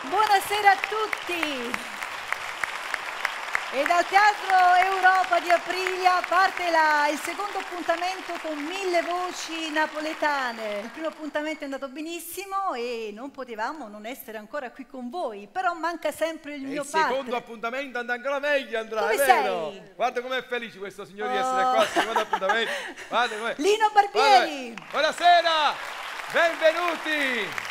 Buonasera a tutti! E dal Teatro Europa di Aprilia parte il secondo appuntamento con 1000 voci napoletane. Il primo appuntamento è andato benissimo e non potevamo non essere ancora qui con voi, però manca sempre il mio partner. Il secondo appuntamento andrà ancora meglio, andrà, Come è vero? sei? Guarda com'è felice questo signore di essere qua, il secondo appuntamento. Guarda com'è. Lino Barbieri! Buonasera, benvenuti!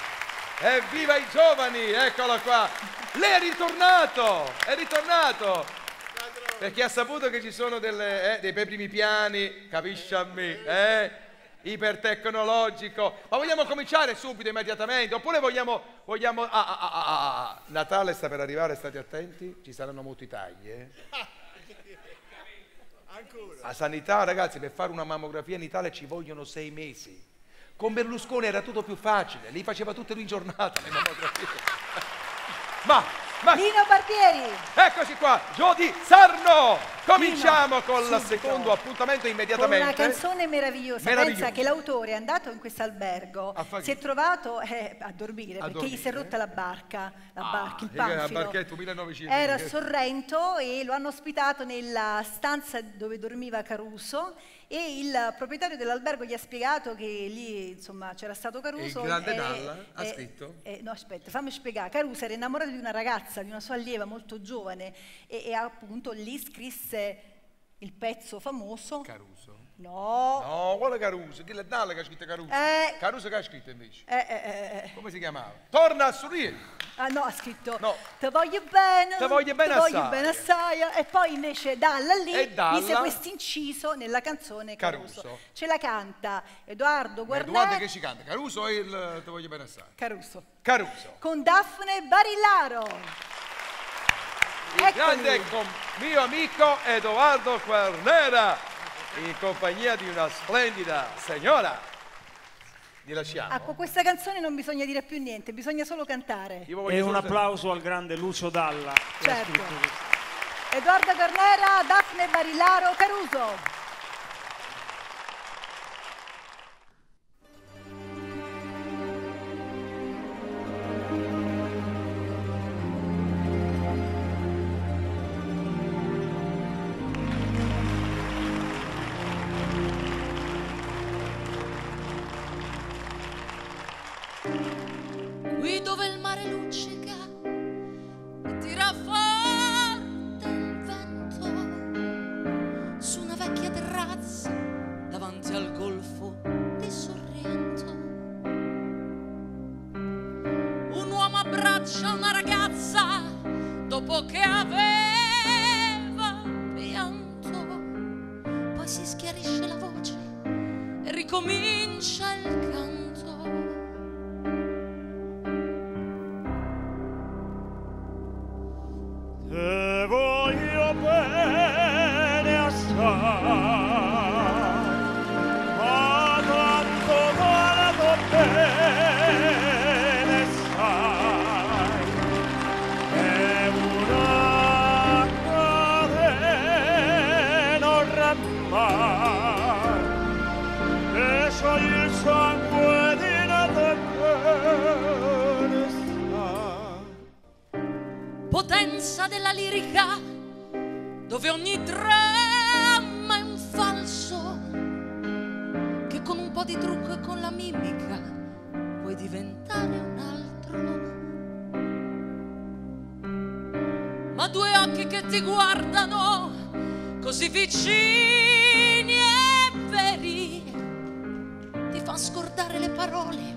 Evviva i giovani, eccolo qua! Lei è ritornato, è ritornato! Perché ha saputo che ci sono dei primi piani, capisci a me, ipertecnologico. Ma vogliamo cominciare subito, immediatamente? Oppure vogliamo... Natale sta per arrivare, state attenti, ci saranno molti tagli, Ancora? A sanità, ragazzi, per fare una mammografia in Italia ci vogliono 6 mesi. Con Berlusconi era tutto più facile, li faceva tutte in giornata le mammografie. Ma Lino Barbieri! Eccoci qua, Jody Sarno! Cominciamo Lino, con il subito. secondo appuntamento immediatamente. Con una canzone meravigliosa. Pensa che l'autore è andato in questo albergo, si è trovato a dormire perché gli si è rotta la barca, il panfilo. La barchetta 1900. Era a Sorrento e lo hanno ospitato nella stanza dove dormiva Caruso e il proprietario dell'albergo gli ha spiegato che lì insomma c'era stato Caruso. Il grande Dalla ha scritto? No, aspetta, fammi spiegare. Caruso era innamorato di una ragazza, di una sua allieva molto giovane e appunto lì scrisse il pezzo famoso. Caruso? No, quale Caruso? Chi è Dalla che ha scritto Caruso? Caruso che ha scritto invece? Come si chiamava? Torna a sorridere! Ah no, ha scritto no. Te voglio bene, te voglio bene assai. E poi invece Dalla lì mise questo inciso nella canzone Caruso. Ce la canta Edoardo Guarneri. Edoardo che ci canta? Caruso o il Te voglio bene assai? Caruso. Con Daphne Barillaro. Il grande mio amico Edoardo Guarnera, in compagnia di una splendida signora. Li lasciamo. Con questa canzone non bisogna dire più niente, bisogna solo cantare. E un applauso al grande Lucio Dalla. Certo. Edoardo Guarnera, Daphne Barillaro, Caruso. Qui dove il mare luccica e tira forte il vento, su una vecchia terrazza davanti al golfo di Sorrento, un uomo abbraccia una ragazza dopo che aveva pianto, poi si schiarisce la voce e ricomincia il canto. Te voglio bene assai, ma tanto malato bene sai, è una catena ormai, e scioglie il sangue di nata bene sai. Potenza della lirica, dove ogni dramma è un falso, che con un po' di trucco e con la mimica puoi diventare un altro. Ma due occhi che ti guardano così vicini e veri ti fan scordare le parole,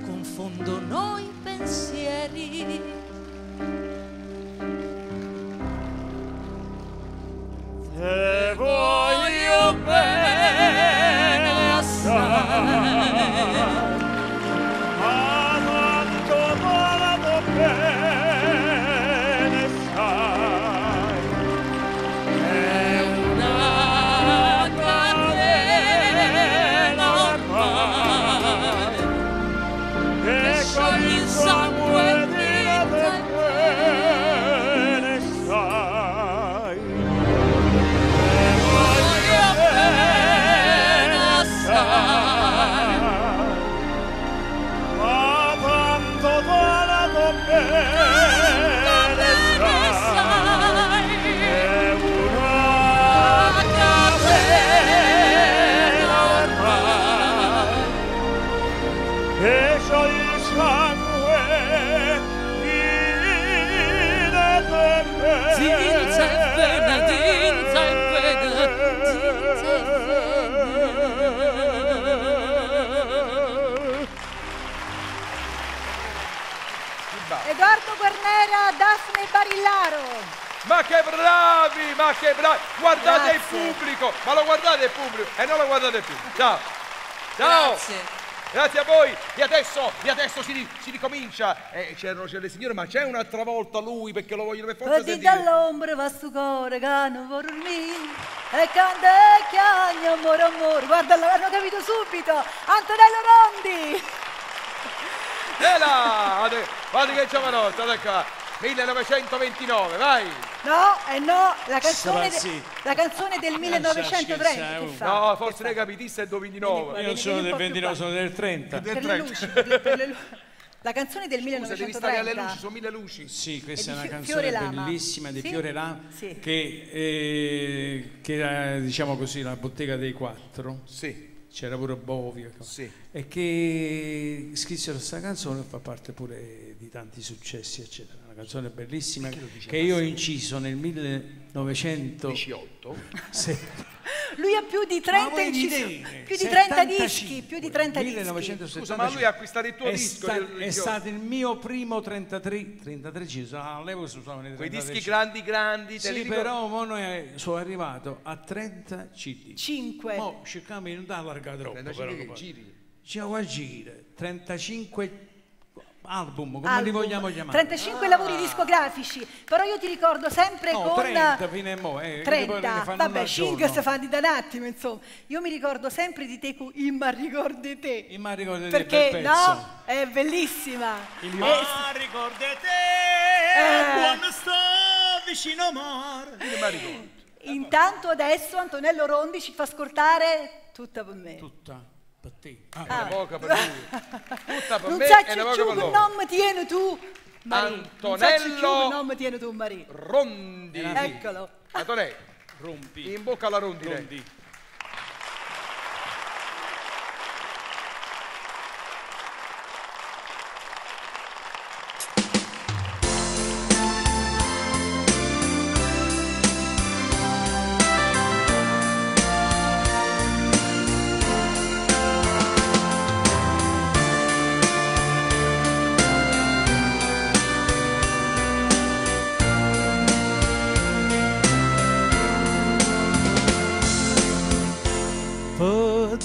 confondono i pensieri. Te voglio bene assai, ma tanto malato bene sai, è una catena ormai, che scioglie il sangue di te. lascia il sangue in terra. Dinza e vena, dinza e vena, dinza e vena. Edoardo Guarnera, Daphne Barillaro. Ma che bravi, ma che bravi! Guardate il Grazie. pubblico, ma lo guardate il pubblico e non lo guardate più. Ciao, ciao! Grazie. Grazie a voi, e adesso si ricomincia. C'è le signore, ma c'è un'altra volta lui perché lo vogliono per forza Così sentire. dall'ombra va sto cuore che non vuole dormire e canta e chiagna amore amore. Guarda, l'hanno capito subito. Antonello Rondi. E là, guarda che giovanotta, ecco qua. 1929, vai! No, no, la Strazzi. canzone del 1930. Che fa? No, Che forse fa? lei capitisse il Vieni 29. qua. Io non sono Vieni del un po' più 29, qua. sono del 30. Per le luci, per le la canzone del Scusa, devi stare alle 1930. luci, sono 1000 luci. Sì, questa È è di una Fiore canzone Lama. bellissima di Sì? Fiore Lama, Sì. che era, diciamo così, la bottega dei quattro. Sì, C'era pure Bovio. sì. E che scrissero questa canzone, fa parte pure di tanti successi, eccetera. Una canzone bellissima che io ho inciso nel 1918. 18? Lui ha più di 30 incisioni, più di 30 dischi, più di 30 dischi. 1975. Scusa, ma lui ha acquistato il tuo disco. È stato il mio primo 33 ci sono, all'epoca si usavano i Quei 33. dischi grandi, te li Sì, ricordi? però mo noi sono arrivato a 30 CD. 5. Mo cerchiamo di non allargare troppo. 35 però, che giri. ci ho a gire 35 album, come li vogliamo chiamare? 35 lavori discografici, però io ti ricordo sempre No, con 30 fino a mo', che poi ne 30, fanno vabbè, uno al 5 giorno. si fanno da un attimo, insomma. Io mi ricordo sempre di te con Imma ricordi te. Imma ricordi te, Perché bel no, pezzo. è bellissima. Imma ricordi te quando sto vicino a mare. Io mi ricordo. Intanto adesso Antonello Rondi ci fa ascoltare Tutta per me. Tutta per te. Una poca per lui. Tutta per Non me sai e una più poca per che loro. non mi tieni tu, Marie. Non sai più Antonello che non mi tieni tu, Marie. Rondi. Eccolo. Antonello, Rompi. in bocca alla rondine. Rondi.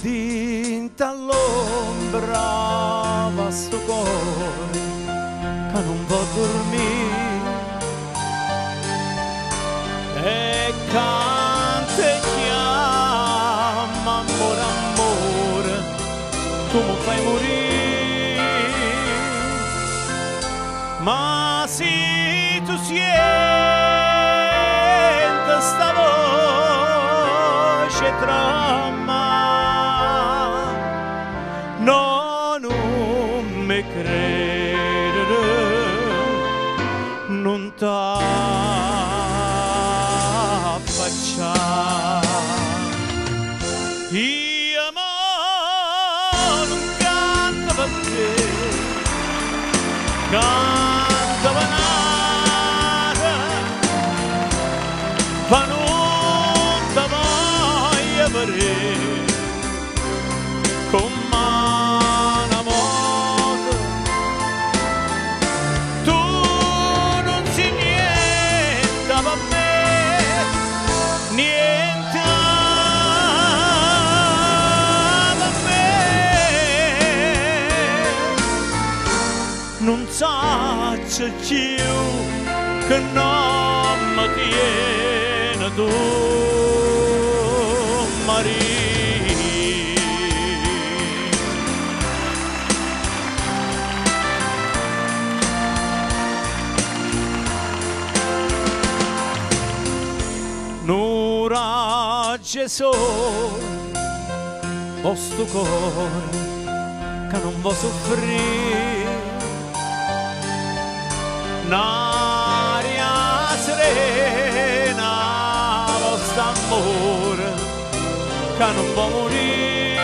Dinta all'ombra va sto cuore che non può dormire e canta e chiama amore amore tu mi fai morire ma se tu senti sta voce trama no, non mi credere, non t'affacciare. Io non canto per te, canto per nada, ma non ti voglio vedere. Con mano moto tu non sei niente per me, niente per me, non saccio più che non mi tiene tu, Maria. N'ora Gesù, vostro cuore che non vuoi soffrire, n'aria serena, vostro amore che non vuoi morire,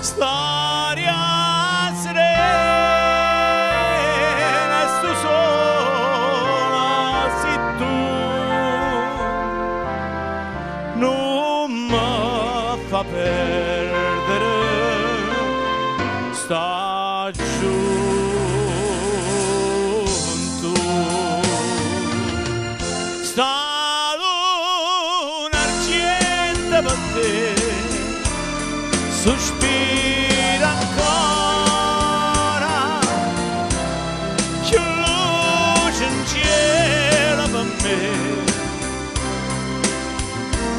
sta aria serena e sto sola se tu non mi fa perdere sta giunto stato un argento per te sospira ancora che luce in cielo per me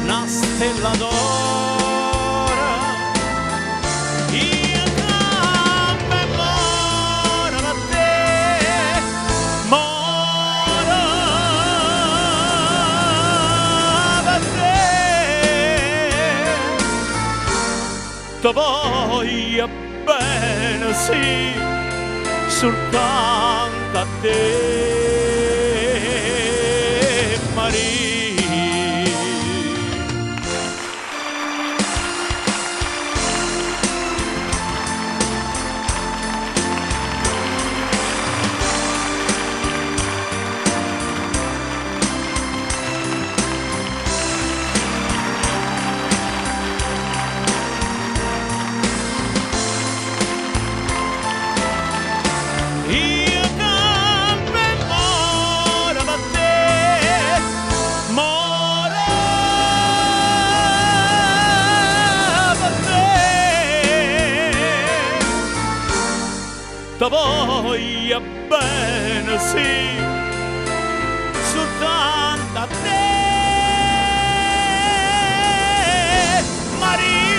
una stella d'oro io campo e moro per te moro per te ti voglio bene sì soltanto a te Maria. Io campo e moro per te, moro per te. Ti voglio bene, sì, soltanto a te, Maria.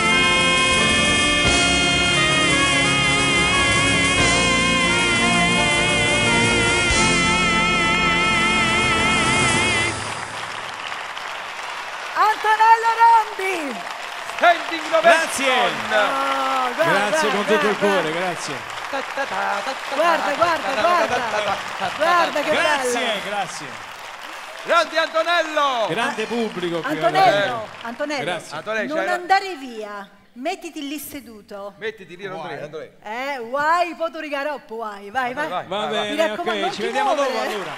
Antonello Rondi! Standing Grazie. ovation! Grazie con tutto il cuore, grazie. Guarda che bello! Grazie. Grande Antonello! Grande pubblico qui. Antonello, Grazie. Antonello, non andare via, mettiti lì seduto. Mettiti lì, Andrea. Guai, poi tu rigaroppo, vai. Va Mi bene, raccomando, non ok, ci ti vediamo dopo muovere. allora.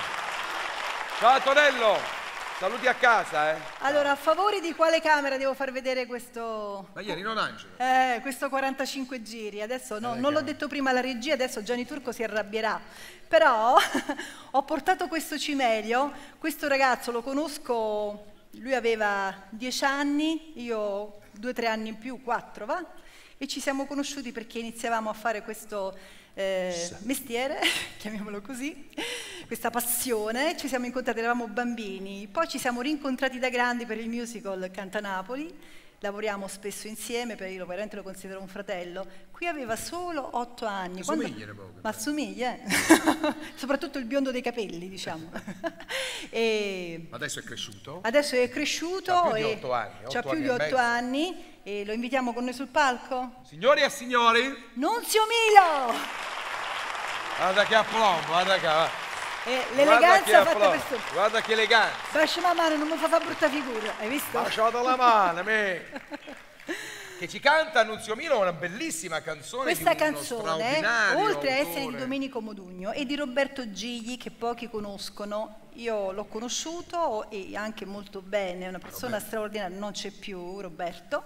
Ciao Antonello! Saluti a casa, Allora, a favore di quale camera devo far vedere questo... Ma ieri non Angelo. Questo 45 giri, adesso non l'ho detto prima alla regia, adesso Gianni Turco si arrabbierà, però ho portato questo cimelio, questo ragazzo lo conosco, lui aveva 10 anni, io 2 o 3 anni in più, 4 va, e ci siamo conosciuti perché iniziavamo a fare questo mestiere, chiamiamolo così, questa passione, ci siamo incontrati, eravamo bambini, poi ci siamo rincontrati da grandi per il musical Canta Napoli, lavoriamo spesso insieme, io veramente lo considero un fratello. Qui aveva solo 8 anni. Assomiglia poco. Ma assomiglia, soprattutto il biondo dei capelli, diciamo. Adesso è cresciuto? Adesso è cresciuto, ha più di 8 anni. C'ha più di 8 anni e lo invitiamo con noi sul palco. Signori e signori, Nunzio Milo! guarda che applauso, guarda che... L'eleganza fatta per tutti. Guarda che eleganza. Bacia la mano, non mi fa brutta figura, hai visto? Baciato la mano, me. Che ci canta Nunzio Milo, una bellissima canzone. Questa di uno canzone, straordinario oltre a essere autore. di Domenico Modugno e di Roberto Gigli, che pochi conoscono, io l'ho conosciuto e anche molto bene, è una persona straordinaria, non c'è più Roberto,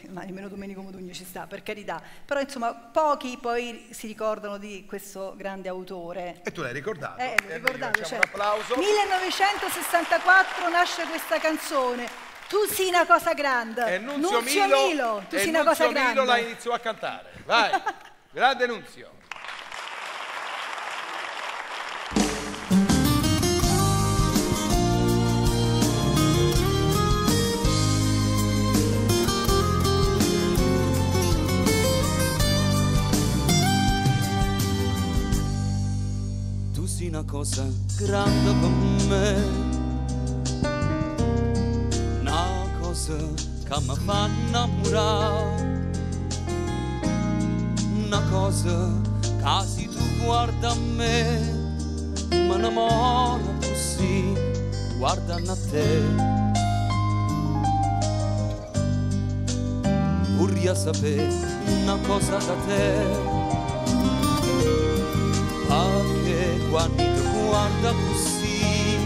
ma nemmeno Domenico Modugno ci sta, per carità, però insomma pochi poi si ricordano di questo grande autore. E tu l'hai ricordato? L'ho ricordato, Facciamo certo. un applauso. 1964 nasce questa canzone. Tu sei una cosa grande. E Nunzio Milo, tu sei una cosa grande. Nunzio Milo la iniziò a cantare. Vai, grande Nunzio. Tu sei una cosa grande per me, che mi fa innamorare, una cosa che se tu guarda a me mi innamora così, guardando a te. Vorrei vorrei sapere una cosa da te, perché quando ti guarda così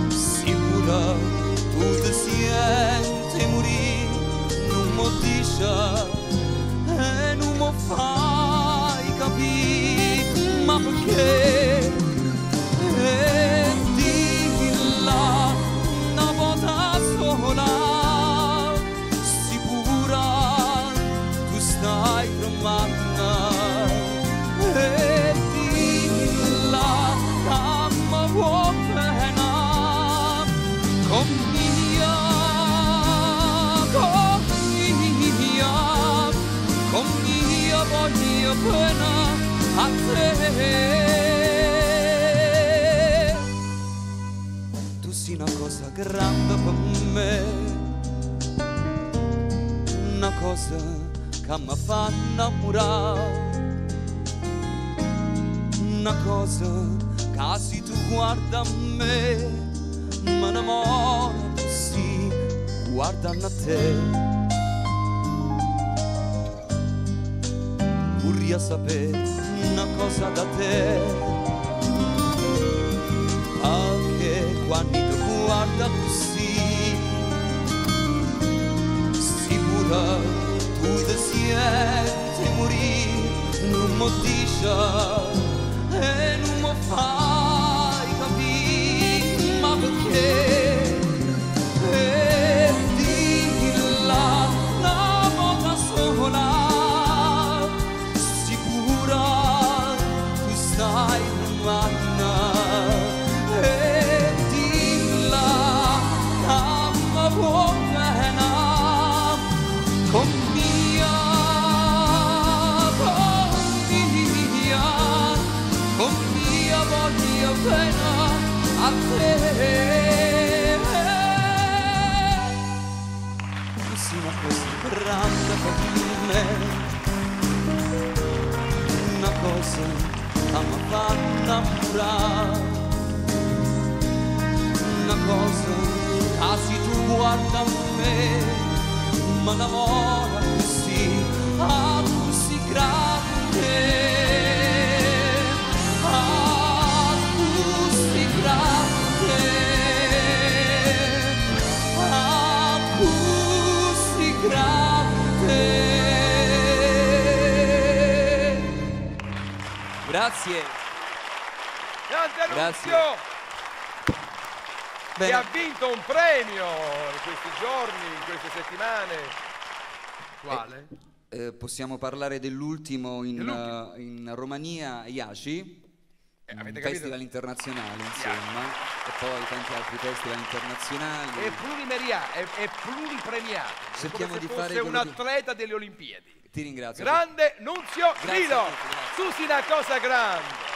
sicura tu ti senti morire, non mi dice e non mi fai capire, ma perché? E dilla una volta sola, sicura tu stai tremando, e dilla che mi vuoi bene, con mia voglio bene a te. Tu sei una cosa grande per me, una cosa che mi fa innamorare, una cosa che se tu guarda a me mi innamora così guardando a te. Vorrei sapere una cosa da te, perché quando ti guarda così sicura tu ti senti morire, non mi dice e non mi fai capire, ma perché? E dilla una volta sola, stai manna, e dilla che mi vuoi bene, con mia voglio bene a te. Tu sei una cosa grande per me, una cosa mi fa innamorare, una cosa che se tu guarda a me mi innamora così, così grande, così grande, così grande. Grazie. Grande Grazie. Nunzio, Bene. che ha vinto un premio in questi giorni, in queste settimane. Quale? Possiamo parlare dell'ultimo in Romania, Iași, un avete capito? festival internazionale, insomma, e poi tanti altri festival internazionali. È pluripremiato. Cerchiamo come se di fosse fare un quello che- atleta delle Olimpiadi. Ti ringrazio. Grande Nunzio Grazie Grillo, a tutti, grazie. tu sei una cosa grande.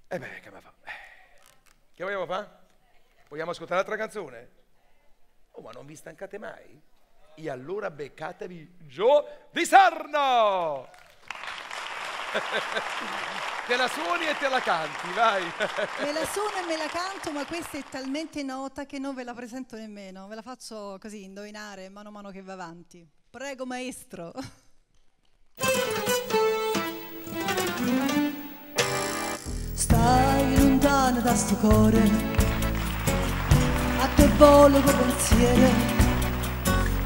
E beh, che me fa? Che vogliamo fare? Vogliamo ascoltare un'altra canzone? Oh, ma non vi stancate mai? E allora beccatevi Gio Di Sarno! Te la suoni e te la canti, vai! Me la suono e me la canto, ma questa è talmente nota che non ve la presento nemmeno. Ve la faccio così, indovinare mano a mano che va avanti. Prego, maestro. Stai lontano da sto cuore, a te volo con pensiero,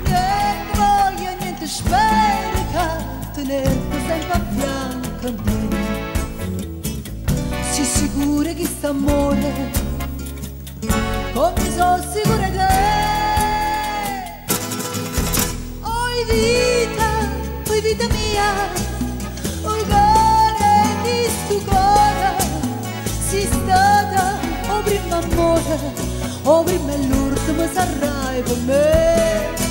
niente voglio, niente spero che tenerti sempre a fianco a me. Si sicura che sta amore, come sono sicura che oi vita mia, oi cuore di sto cuore, si stata o prima amore, o prima e l'ultimo sarai per me.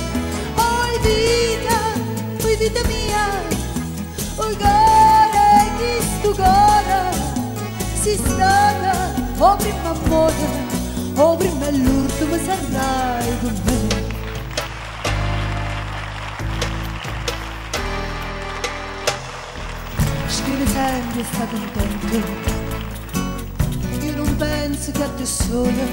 Oi vita mia, oi cuore di sto cuore, si stata o prima amore, o prima e l'ultimo sarai per me. Scrive sempre sta contento, io non penso che a te sola,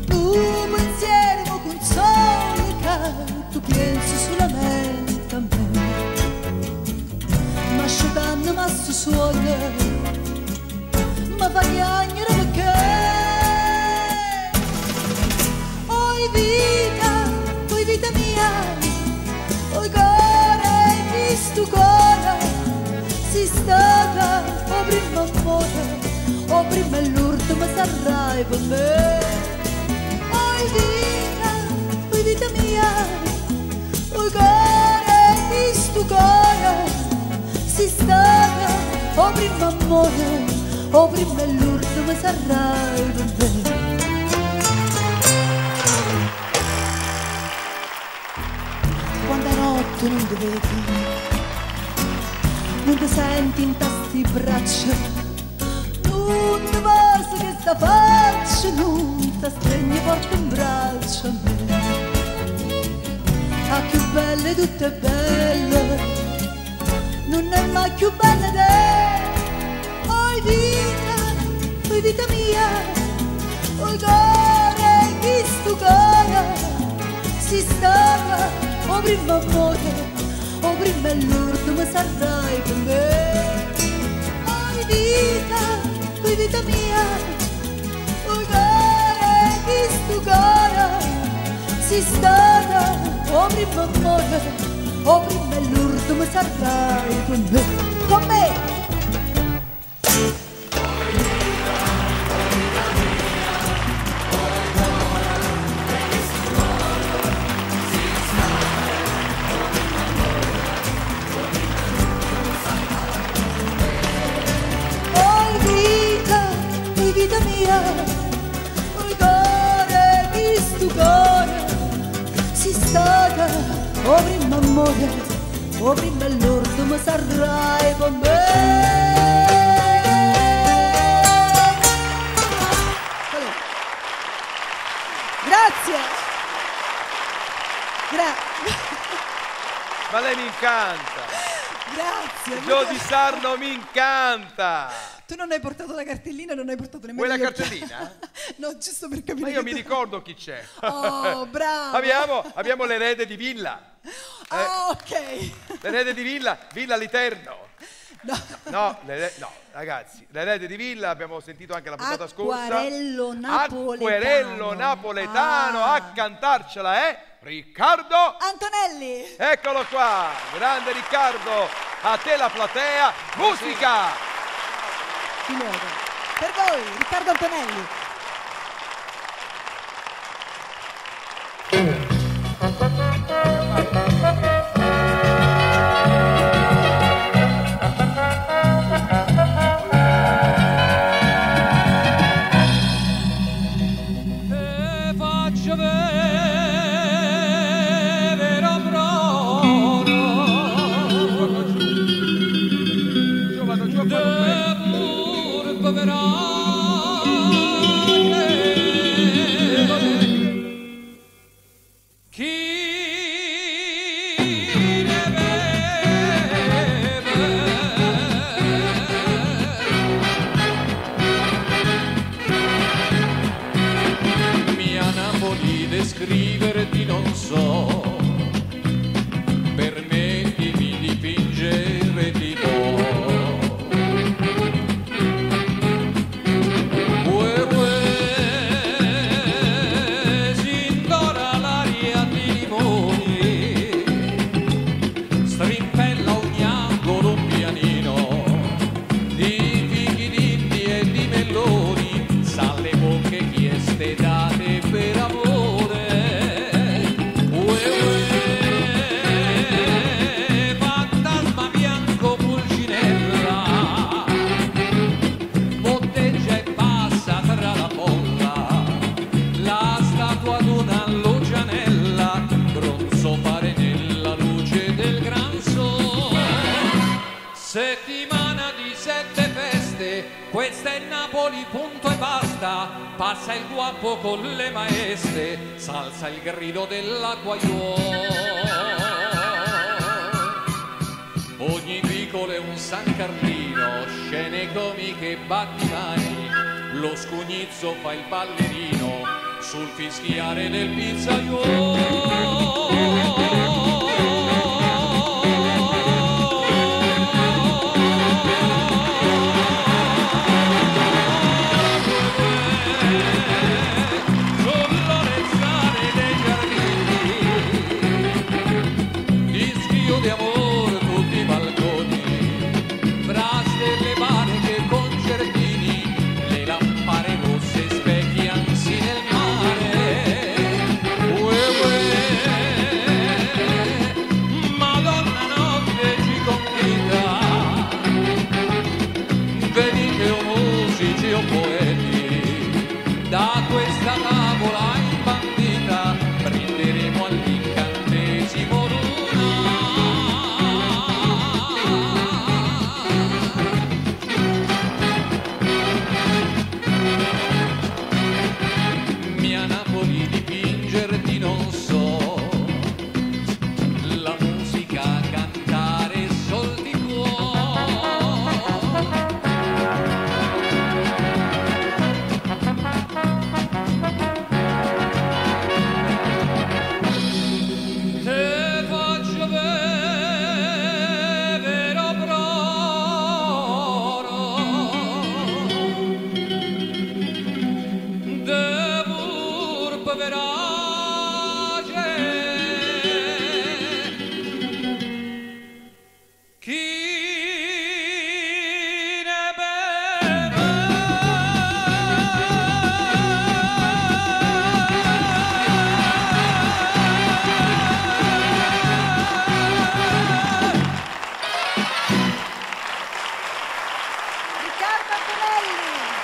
tu pensieri mi consola, tu pensi solamente a me, ma asciugando ma su sola, ma fa chiagnere perché oi vita mia, oi cuore, questo cuore, si stata, o prima amore, o prima è l'ultimo sarai per me. Oi vita mia, oi cuore, questo cuore, si stata, o prima amore, o prima è l'ultimo sarai per me. Quando notte non ti vedi, non ti senti in tasti braccia, non ti passa che sta faccia, non ti stringi forte in braccio a me. Ah, più belle, tutte belle, non è mai più bella te. Oi vita mia, oi cuore, questo cuore, si stava, o prima amore, o prima è l'ultimo sarai per me. Oi vita mia, oi cuore, questo cuore, si stava, o prima amore, o prima è l'ultimo sarai per me. Con me! Vita mia, oi cuore, questo cuore, si stata, o prima amore, o prima l'ultimo sarai con me. Grazie. Ma lei mi incanta. Grazie. Gio Di Sarno mi incanta. Tu non hai portato la cartellina, non hai portato nemmeno Vuoi la gli occhiali. cartellina? No, giusto per capire. Ma io mi ricordo chi c'è. Oh, bravo. Abbiamo l'erede di Villa. Ok. L'erede di Villa, Villa Literno. No, No, ragazzi, l'erede di Villa, abbiamo sentito anche la puntata scorsa. Acquerello napoletano. Acquerello napoletano, a cantarcela è Riccardo Antonelli. Eccolo qua, grande Riccardo, a te la platea, musica! Di nuovo. Per voi, Riccardo Antonelli. Te faccio vedere un descriverti non so, permettimi di fingere di no. Si indora l'aria di limoni, strimpella ogni angolo un pianino di fichi d'indi e di melloni, sa le bocche chieste date per amore. Fantasma bianco pulcinella, botteggia e passa tra la folla, la statua d'una Lucianella, bronzo pare nella luce del gran sole. Settimana di 7 feste, questa è Napoli, punto e basta. Passa il guapo con le maestre, s'alza il grido dell'acquaiuolo. Ogni vicolo è un San Carlino, scene comiche, battimani, lo scugnizzo fa il ballerino sul fischiare del pizzaiolo. Di amore tutti i balconi, fra stelle maniche, concertini, le lampare rosse specchiansi nel mare. Madonna notte ci convita, venite o musici o poeti, da questa tavola imbandita prenderemo all'incantesimo luna. Non so la musica cantare sol di te faccio bere proro de burb verà.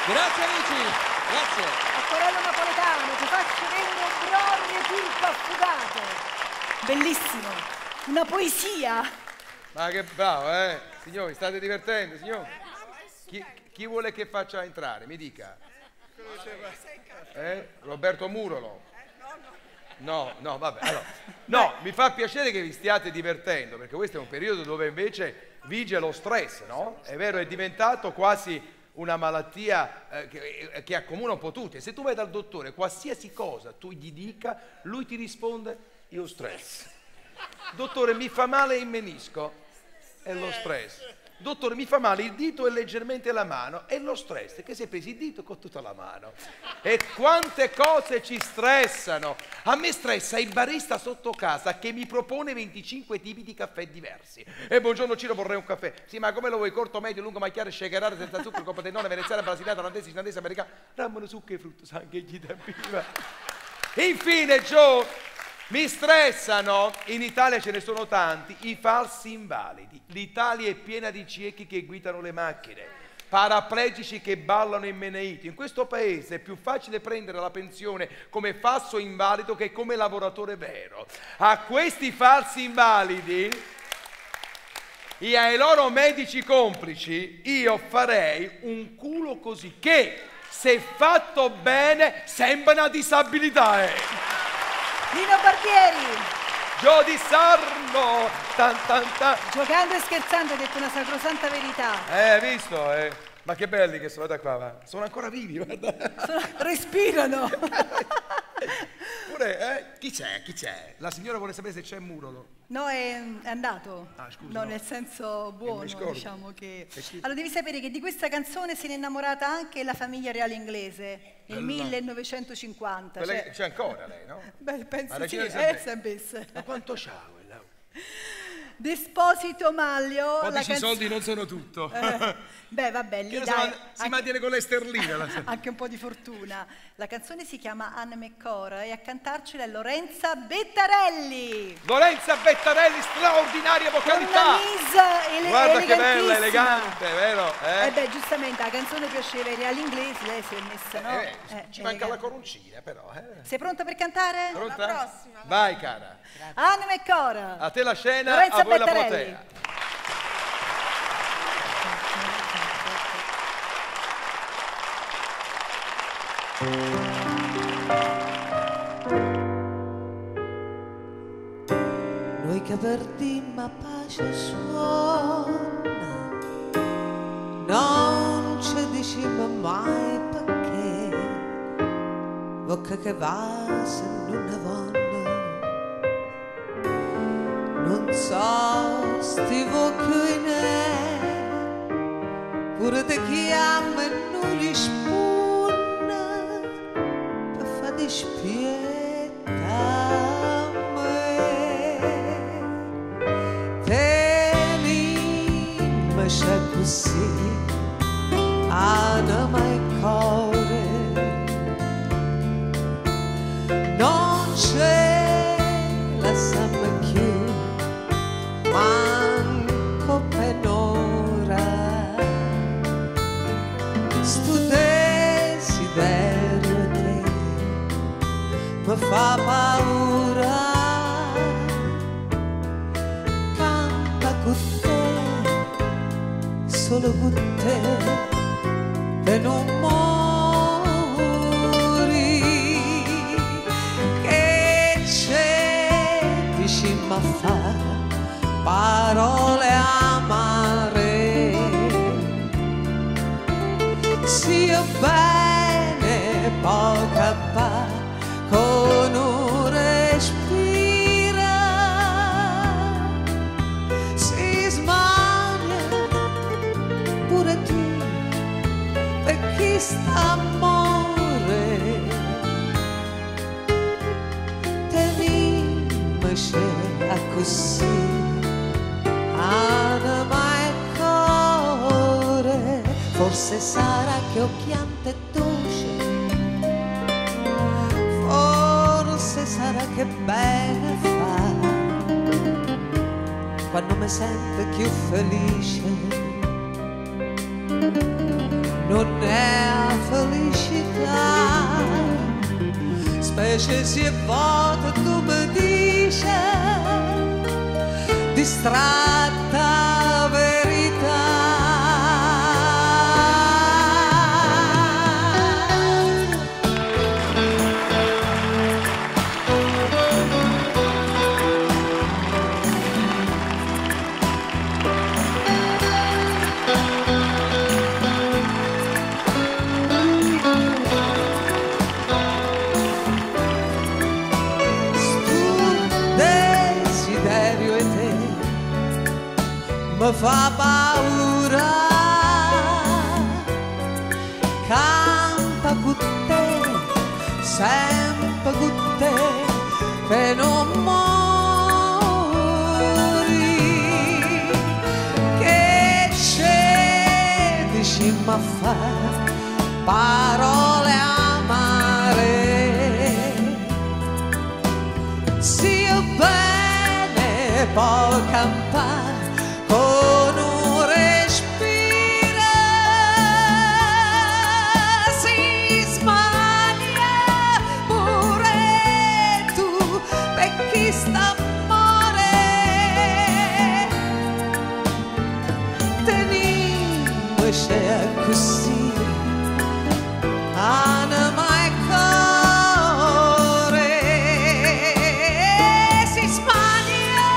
Grazie amici, grazie. Acquarello napoletano, ti faccio vedere brolle turco affugato. Bellissimo, una poesia. Ma che bravo, eh? Signori, state divertendo, signori? Chi vuole che faccia entrare? Mi dica. Roberto Murolo? No, vabbè. Allora, no, mi fa piacere che vi stiate divertendo, perché questo è un periodo dove invece vige lo stress, no? È vero, è diventato quasi una malattia che accomuna un po' tutti. E se tu vai dal dottore, qualsiasi cosa tu gli dica, lui ti risponde: io stress. Dottore, mi fa male il menisco, è lo stress. Dottore, mi fa male il dito e leggermente la mano, è lo stress, che si è preso il dito con tutta la mano. E quante cose ci stressano. A me stressa il barista sotto casa che mi propone 25 tipi di caffè diversi. E buongiorno Ciro, vorrei un caffè. Sì, ma come lo vuoi? Corto, medio, lungo, macchiato, shakerare, senza zucchero, coppa tennone, veneziana, brasiliana, olandese, islandese, americana, ramano, succo e frutto, sangue, gli piva. Infine, Joe, mi stressano, in Italia ce ne sono tanti, i falsi invalidi. L'Italia è piena di ciechi che guidano le macchine, paraplegici che ballano in Meneiti. In questo paese è più facile prendere la pensione come falso invalido che come lavoratore vero. A questi falsi invalidi e ai loro medici complici io farei un culo così che, se fatto bene, sembra una disabilità. Nino Barbieri. Gio Di Sarno. Tan, tan, tan. Giocando e scherzando hai detto una sacrosanta verità. Hai visto? Ma che belli che sono da qua, va. Sono ancora vivi, guarda. Respirano. Pure, chi c'è? La signora vuole sapere se c'è Murolo. No, è andato. Ah, scusa. No, nel senso buono, diciamo che... Allora, devi sapere che di questa canzone se n'è innamorata anche la famiglia reale inglese nel 1950. C'è ancora lei, no? Beh, penso sì, sempre. Ma quanto c'ha quella? Desposito Maglio. 12 soldi non sono tutto. Beh, vabbè, lì si mantiene con le sterline. Anche un po' di fortuna. La canzone si chiama Anne McCora e a cantarcela è Lorenza Bettarelli. Lorenza Bettarelli, straordinaria vocalità. Con una mise guarda che bella, elegante, vero? Beh, giustamente la canzone piaceva ai reali inglesi, lei si è messa, no? Ci manca la coroncina, però. Sei pronta per cantare? Pronta? La prossima. Vai, cara. Anne McCora. A te la scena, Lorenza a voi Bettarelli. la platea. Noi che perdimmo pace suona, non ci diciamo mai perché. bocca che va se non ne vanno, non so sti vocchi pure te chiama e non risponde per fare dispietà a me. Tenimi c'è così anima e cuore, non c'è la samba più manco per un'ora. Sto desiderio te mi fa paura, canta con te, solo con te, per non mori. Che c'è vicino a fare parole amare, sia bene poca pa con un respiro, si sbaglia pure tu per chi sta amore. Tenimici a così anima e cuore, forse sarà che ho piante dolce, forse sarà che bene fa quando mi sento più felice. Non è felicità, specie se volta tu mi dici distratta verità. Mi fa paura, canta con te, sempre con te, che non mori. Che c'è vicino a fare parole amare, sia bene può campare con un respiro, si sbaglia pure tu per chi sta amore. Tenimici così anima e cuore, si sbaglia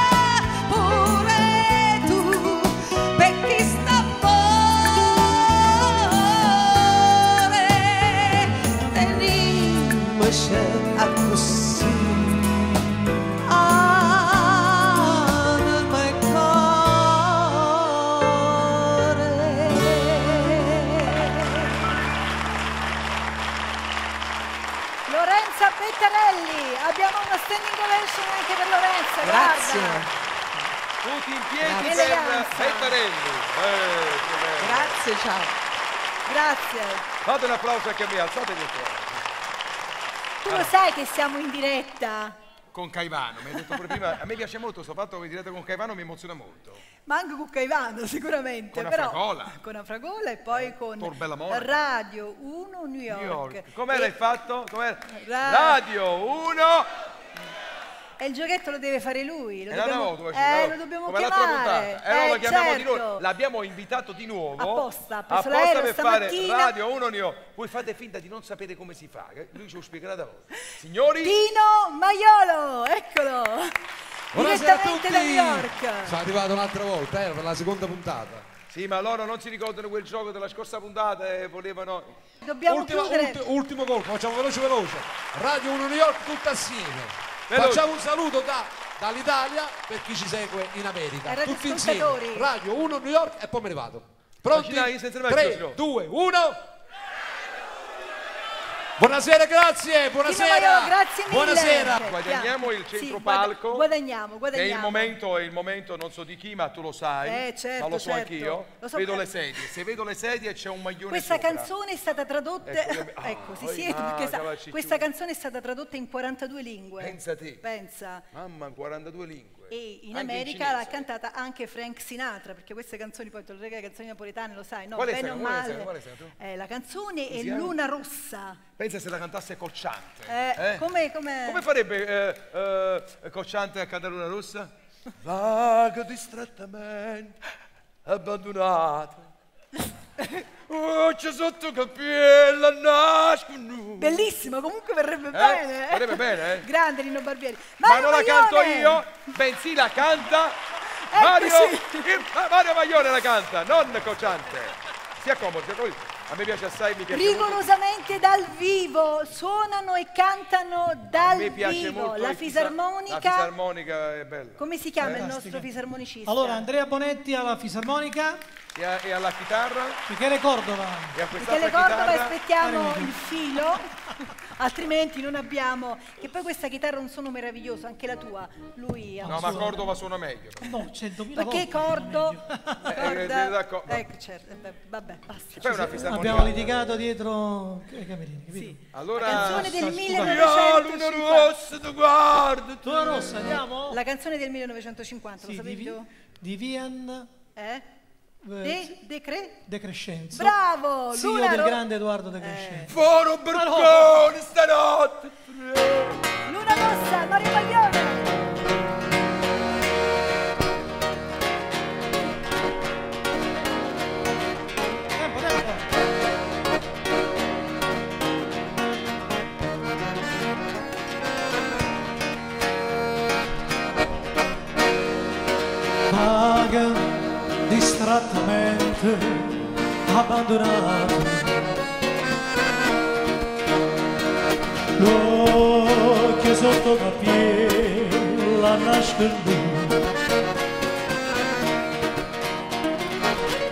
pure tu per chi sta amore. Tenimici a così anima e cuore. Lorenza Bettarelli, abbiamo una standing ovation anche per Lorenza. Grazie. Guarda. Tutti in piedi Che per eleganza. Bettarelli. Che bello. Grazie, ciao. Grazie. Fate un applauso anche a me, alzatevi il cuore. Tu lo sai che siamo in diretta, Con Caivano, mi hai detto pure prima, a me piace molto questo fatto che in diretta con Caivano mi emoziona molto. ma anche con Caivano sicuramente. Con però, Afragola. con Afragola e poi con Torbella Monaco. Radio 1 New York. New York. Come l'hai fatto? Com'è? Ra- Radio 1. E il giochetto lo deve fare lui. Lo E dobbiamo, lo dobbiamo come l'altra chiamare. puntata. No, lo chiamiamo di certo. nuovo. L'abbiamo invitato di nuovo. Apposta, ha preso l'aereo per fare stamattina. Radio 1 New York. Voi fate finta di non sapere come si fa. Lui ce lo spiegherà da voi. Signori, Tino Maiolo, eccolo. Buonasera a Direttamente tutti. da New York. Sono arrivato un'altra volta, per la seconda puntata. Sì, ma loro non si ricordano quel gioco della scorsa puntata e volevano... Dobbiamo chiudere. Ultimo colpo, facciamo veloce. Radio 1 New York tutta assieme. Veloce. Facciamo un saluto dall'Italia per chi ci segue in America. Tutti insieme. Radio 1 New York e poi me ne vado. Pronti? 3, 2, 1. Buonasera, grazie, buonasera. Grazie mille. Buonasera. Guadagniamo il centro palco. Guadagniamo. È il momento non so di chi, ma tu lo sai. Certo, ma lo so certo. anch'io. Lo so vedo le sedie. Se vedo le sedie c'è un maglione Questa sopra. canzone è stata tradotta. Ecco, si siede perché questa canzone è stata tradotta in 42 lingue. Pensa te. Pensa. Mamma, 42 lingue. E in America l'ha cantata anche Frank Sinatra, perché queste canzoni, poi le canzoni napoletane, lo sai, no? Bene o male. Quale sei tu? La canzone è Luna Rossa. Pensa se la cantasse Cocciante. Come farebbe Cocciante a cantare Luna Rossa? Vago distrattamente abbandonato. C'è sotto capello nascono. Bellissimo, comunque verrebbe bene. Verrebbe bene, eh? Grande Nino Barbieri. Ma non la canto io, bensì la canta Mario Maglione la canta, non Cocciante. Si accomodi. A me piace assai, mi piace rigorosamente molto. Dal vivo, suonano e cantano dal mi piace vivo. Molto la fisarmonica. La fisarmonica è bella. Come si chiama il nostro fisarmonicista? Allora, Andrea Bonetti alla fisarmonica. E alla chitarra. Michele Cordova. Michele Cordova, aspettiamo il filo. Altrimenti non abbiamo. Che poi questa chitarra è un suono meraviglioso, anche la tua. Lui ha no, ma Cordova suona meglio. No, 100.000 perché Cordo? Ecco, certo. Vabbè, basta. Abbiamo litigato dietro i camerini, capito? Sì. Allora, la canzone del 1950. Luna Rossa, andiamo? La canzone del 1950, lo sapevi tu? Di Vian De Crescenzo. Bravo! Zio del grande Edoardo De Crescenzo. Foro Bertone stanotte. Luna Rossa, Mario Maglione. Distrattamente abbandonato, l'occhio sotto capilla nascondo,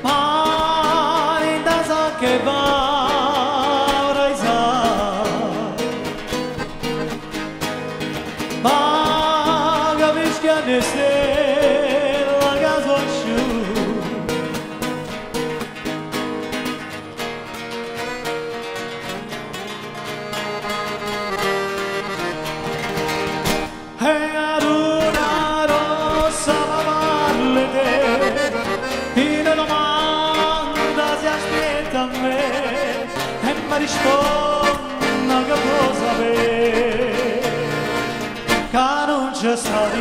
ma in casa che va ma capisci che ne sei la casa asciutta. Risponda che cosa ve che non c'è stato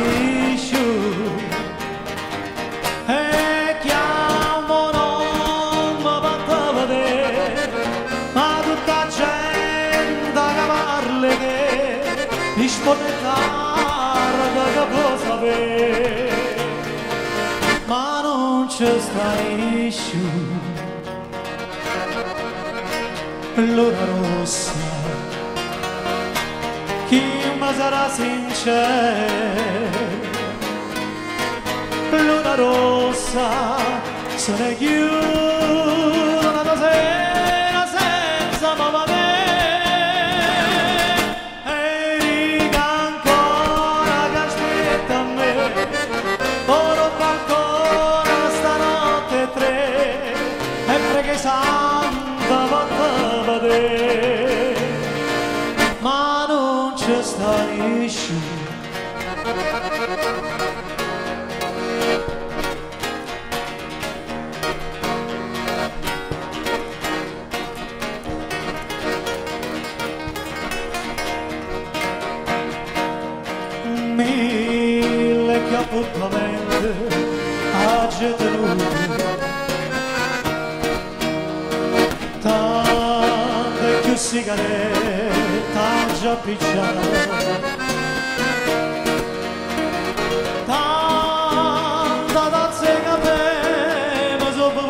e chiamo non mi fatta vedere ma tutta gente che parla che risponde tarda che cosa ve ma non c'è stato Luna rossa, chi mi sarà sincero? Luna rossa, sono io una sera senza mamma e dica ancora che aspetta a me, ora ancora stanotte 3 e perché santa ma non c'è stato mille che appuntamenti ha tenuto sigaretta già picciata tanta tazza che avevo sopra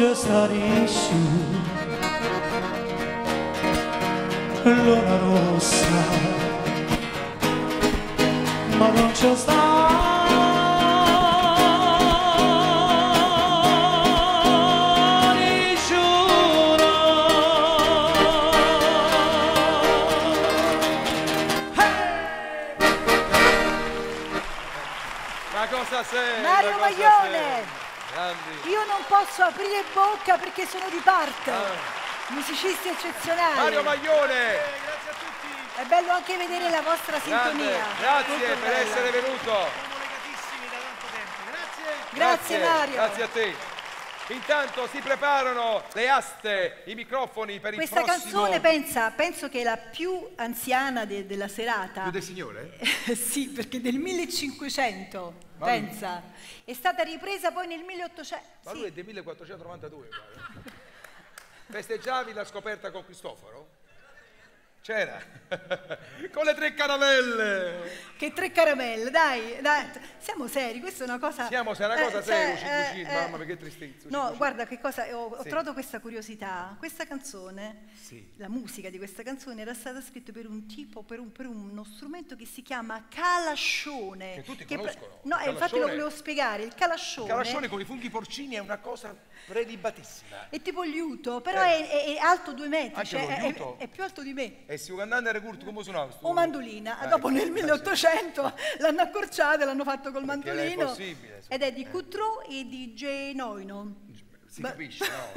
ci starisci, luna rossa, ma non ci sta. Cosa sei? Mario Maglione! Io non posso aprire bocca perché sono di parte. Musicisti eccezionali. Mario Maglione! Grazie a tutti. È bello anche vedere la vostra sintonia. Grazie per essere venuto. Siamo legatissimi da tanto tempo. Grazie. Grazie Mario. Grazie a te. Intanto si preparano le aste, i microfoni per il prossimo... Questa canzone penso che è la più anziana della serata. Più del Signore? Sì, perché del 1500, pensa. È stata ripresa poi nel 1800. Ma lui è del 1492. Festeggiavi la scoperta con Cristoforo? C'era con le 3 caramelle. Che 3 caramelle, dai, siamo seri, questa è una cosa. Siamo seri, una cosa seria, mamma, perché tristezza. No, guarda che cosa, ho trovato questa curiosità. Questa canzone, la musica di questa canzone era stata scritta per un tipo, per uno strumento che si chiama calascione. Che tutti conoscono. No, infatti lo volevo spiegare, il calascione. Il calascione con i funghi porcini è una cosa prelibatissima. È tipo il liuto, però è alto 2 metri, cioè è più alto di me. E si andando a recurto come suonava? O mandolina, dopo nel 1800 l'hanno accorciato e l'hanno fatto col mandolino. È possibile. Ed è di Coutreau e di Genoino. Si capisce, no?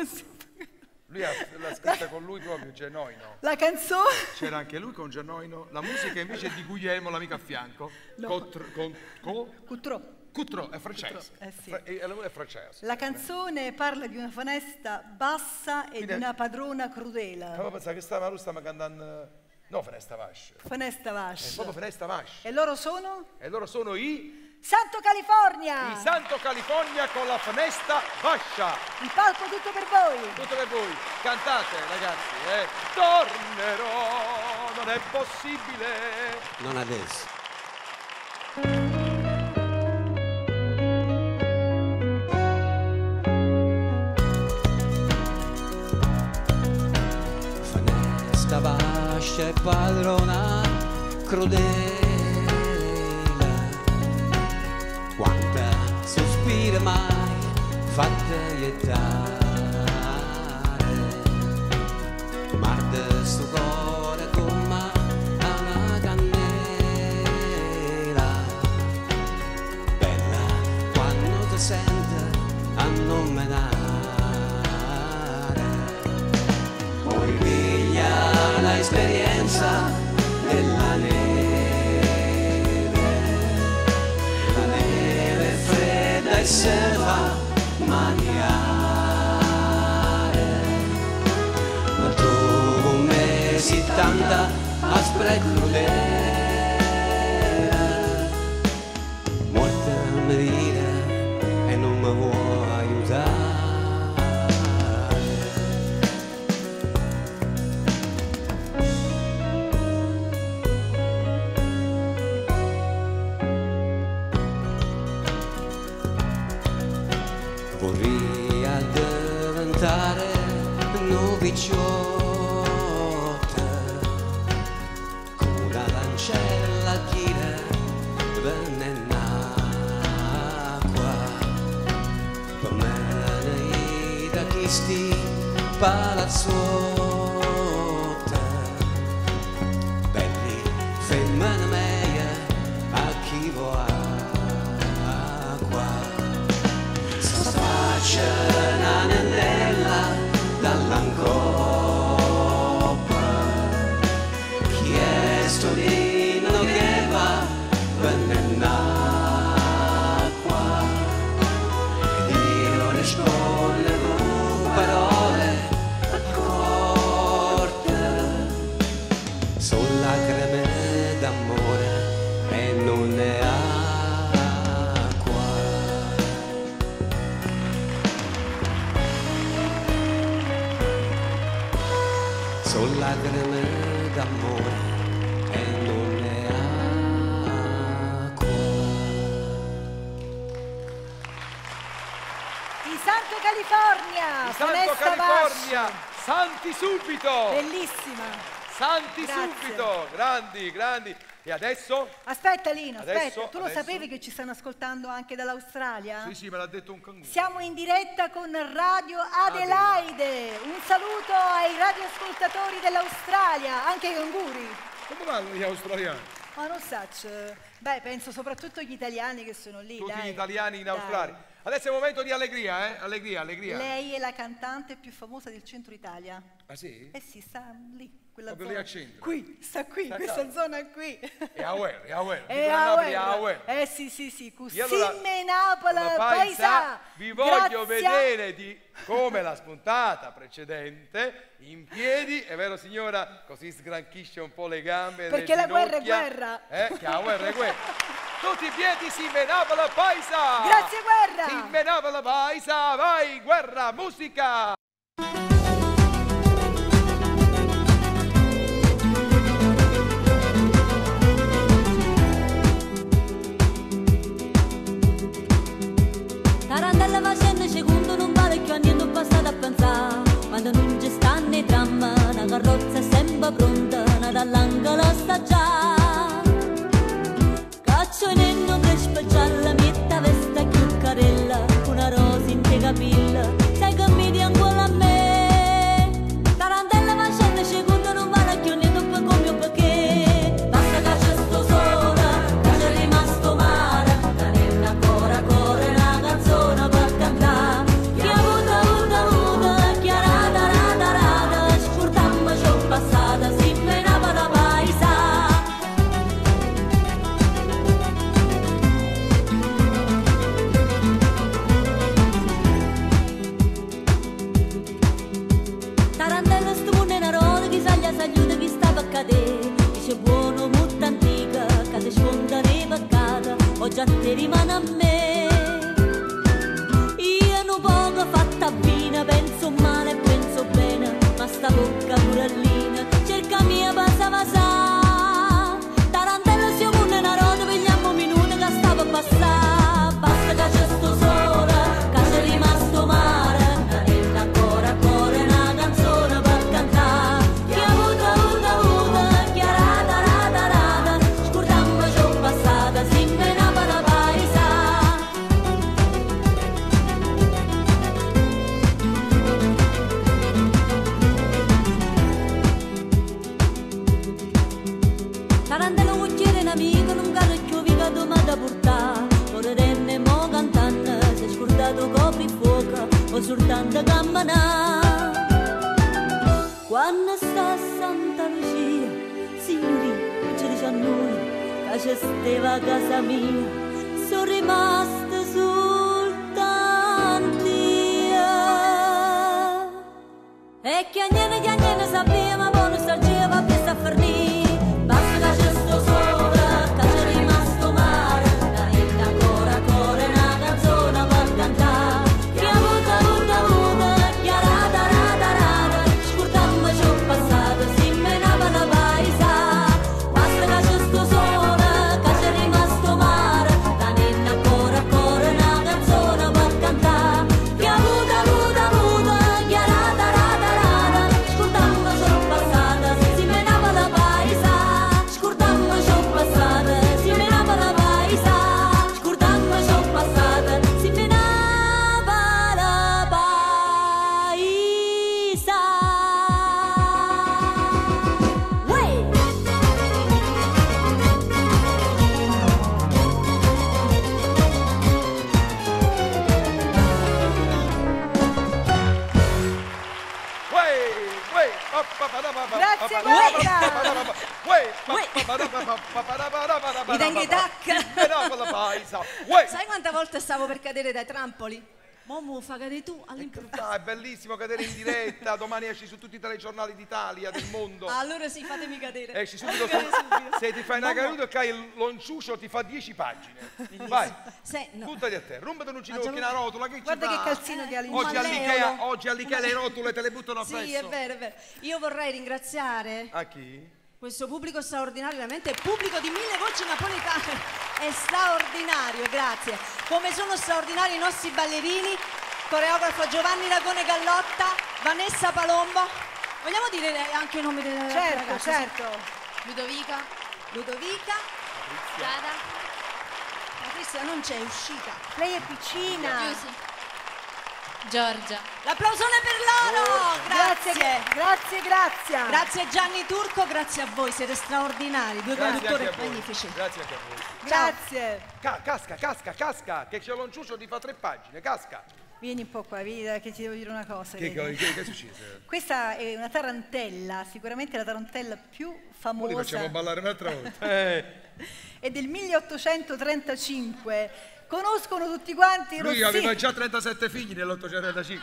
Lui l'ha scritta con lui proprio, Genoino. La canzone? C'era anche lui con Genoino. La musica invece è di Guglielmo, l'amico a fianco. No. Coutreau. Coutreau è francese. Sì. È francese. La canzone parla di una foresta bassa e di una padrona crudele. Ma pensavo che stava cantando. No, Fenesta Vascia. Fenesta Vascia. È proprio Fenesta Vascia. E loro sono? E loro sono i Santo California! I Santo California con la Fenesta Vascia. Il palco tutto per voi. Tutto per voi. Cantate, ragazzi. Tornerò, non è possibile. Non adesso. Fenesta Vascia e padrona crudele. Quanta sospira mai fatta ietare, marde sto cuore come una cannella, bella quando ti sente a nominare, poi piglia l'esperienza della neve. E se fa maniare, ma trovo un mesi tanta aspra e crudele, molta mi dire e non mi vuoi aiutare. Vorrei diventare noviciotta con una lancella gira venenacqua per me da chi sti palazzotta belli femmine meglio a chi vuole. Una nannella dall'ancoppa, chiesto di non che va venenacqua, ed io rispondo con parole accorte, sono lacrime d'amore e non ne ha. Sono lacrime d'amore e non ne acqua. I Santo California! Di Santo California! Santi subito! Bellissima! Santi subito! Grandi, grandi! E adesso? Aspetta Lino, adesso, tu lo sapevi che ci stanno ascoltando anche dall'Australia? Sì, me l'ha detto un canguro. Siamo in diretta con Radio Adelaide. Un saluto ai radioascoltatori dell'Australia, anche ai canguri. Come vanno gli australiani? Ma non so, beh, penso soprattutto agli italiani che sono lì. Tutti gli italiani in Australia. Adesso è un momento di allegria, Allegria, allegria. Lei è la cantante più famosa del centro Italia. Ah sì? Eh sì, sta lì. Proprio lì al centro. Qui, sta qui, questa zona qui. È aware. Sì. Così allora, Napola paisa. Vi voglio vedere come la spuntata precedente, in piedi, è vero signora? Così sgranchisce un po' le gambe. Perché la guerra è guerra. Che la guerra è guerra. Tutti i piedi, si menava la paisa. Grazie guerra. Si menava la paisa, vai guerra, musica. Tarantella facendo secondo non vale più niente passato a pensare. Quando non ci stanno i tram, la carrozza è sempre pronta, una dall'angolo sta già. Caccio in enno crespa gialla, metta vesta chiuccarella, una rosa in te capilla, sai che mi dia ancora a me. Tarantella facendo secondo non vale più niente per come o perché. Basta che c'è sto sola, che c'è rimasto male, canella ancora corre una canzone per cantare. Chi ha avuto, chi ha rata, scurtamma c'ho passata, si menava da paisa. Tarantella sto mondo è una roda, chi sa gli aiuta, chi stava a cadere. Dice buono, molto antica, che ti sfonda nei peccati, o già ti rimane a me. Io non poco fatta bene, penso male, penso bene, ma sta bocca purellina, cerca mia passa. Tarantella sto mondo è una roda, pigliamo un minuto che stava a passare. Basta che c'è sto sola, che c'è rimasto male, canella ancora corre una canzone per cantare. Chi ha avuto, chi ha rata, scurtamma c'ho passata, si menava la paisa. Tarantella cucchiere un amico, non caro più viga domanda portare. Ora renne mo cantando, si è scordato copri fuoco, o soltanto camminare. Quando sta a Santa Lucia, signori, ci dice a noi, che c'è steva a casa mia, sono rimaste soltanto io. E che agnene sapeva, ma buona nostalgia va più a fornire. Basta che c'è sto sola, che c'è rimasto male, canella ancora corre una canzone per cantare. Chi ha avuto, chi ha rata, scurtamma c'ho passata, si menava la paisa. Basta che c'è sto sola, che c'è rimasto male, canella ancora corre una canzone per cantare. Chi ha avuto, chi ha rata, scurtamma c'ho passata, si menava la paisa. Scurtamma c'ho passata, si menava la paisa. Scurtamma c'ho passata, si menava la paisa. Uè! Grazie guerra. I Dengue Tac. Sai Sai quante volte stavo per cadere dai trampoli? Momo, fa cadere tu all'improvviso. È bellissimo cadere in diretta, domani esci su tutti i telegiornali d'Italia, del mondo. Allora sì, fatemi cadere. Esci subito, se ti fai una caduta che hai il lonciuscio ti fa 10 pagine. Bellissimo. Vai, No. buttati a te, rompati un ginocchio, una rotola, che Guarda ci che fa? calzino che ha lì. Oggi all'Ikea le rotule te le buttano appresso. Sì, è vero, è vero. Io vorrei ringraziare A chi? questo pubblico straordinario, veramente il pubblico di Mille Voci Napoletane è straordinario, grazie. Come sono straordinari i nostri ballerini, coreografo Giovanni Ragone Gallotta, Vanessa Palombo. Vogliamo dire anche il nome delle ragazze? Certo. Ludovica. Giada. Patrizia non c'è, è uscita. Lei è piccina. Giorgia. L'applausone per loro! Grazie. Grazie Gianni Turco, grazie a voi, siete straordinari, due conduttori magnifici. Grazie a voi. Grazie. Casca, che c'è l'onciuccio di fa 3 pagine, casca. Vieni un po' qua, che ti devo dire una cosa. Che è successo? Questa è una tarantella, sicuramente la tarantella più famosa. Poi li facciamo ballare un'altra volta. È del 1835. Conoscono tutti quanti Lui Rossini. aveva già 37 figli nell'835.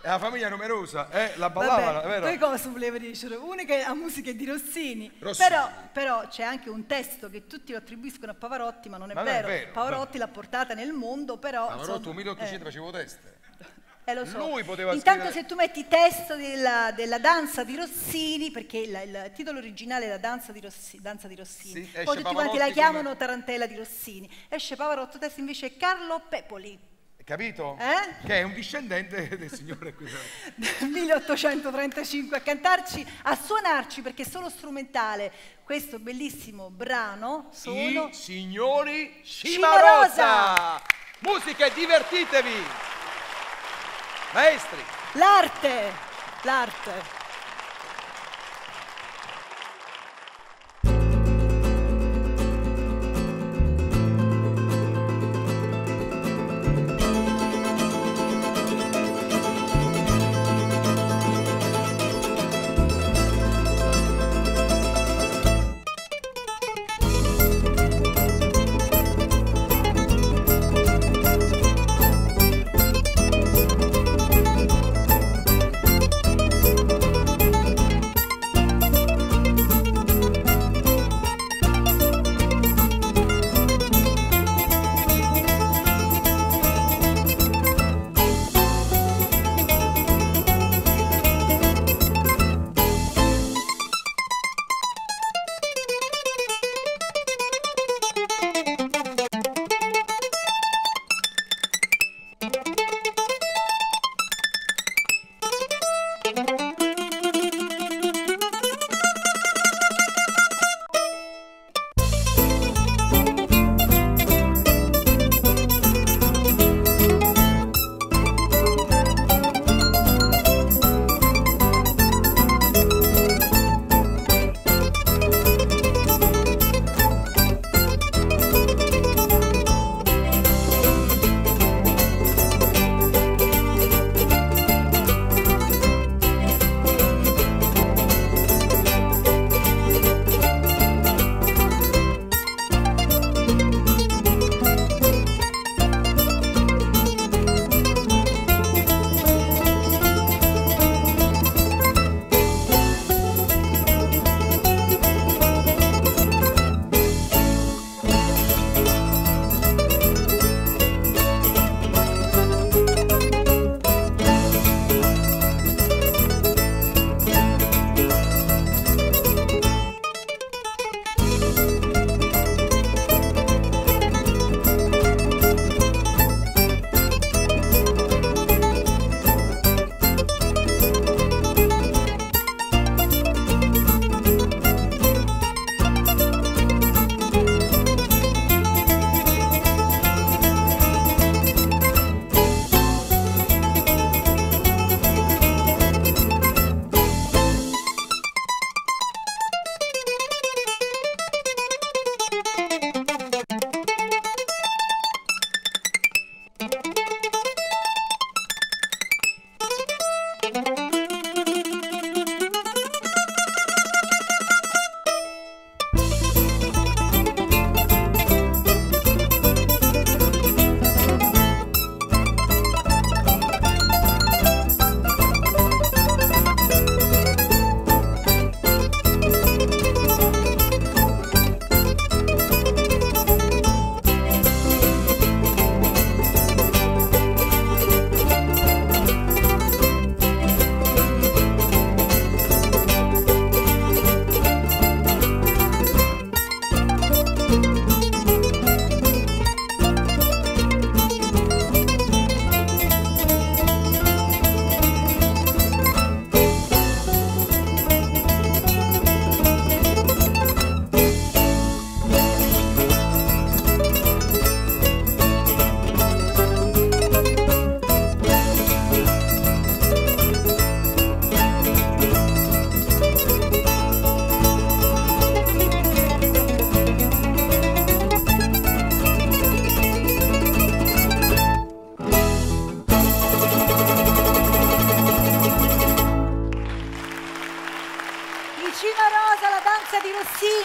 È una famiglia numerosa, la ballavano, Vabbè, vero? due cose volevo dire. Una che la musica è di Rossini. Però c'è anche un testo che tutti lo attribuiscono a Pavarotti, ma non è vero. Pavarotti l'ha portata nel mondo, però. Pavarotti, 1800 facevo teste. Lo so. Lui poteva Intanto scrivere... se tu metti testo della danza di Rossini, perché il titolo originale è la danza di Rossini, sì, poi tutti quanti la chiamano Tarantella di Rossini. Esce Pavarotti, testo invece è Carlo Pepoli. Capito? Che è un discendente del signore qui. Del 1835 a suonarci, perché è solo strumentale, questo bellissimo brano sono I signori Cimarosa. Musica, divertitevi! Maestri! L'arte!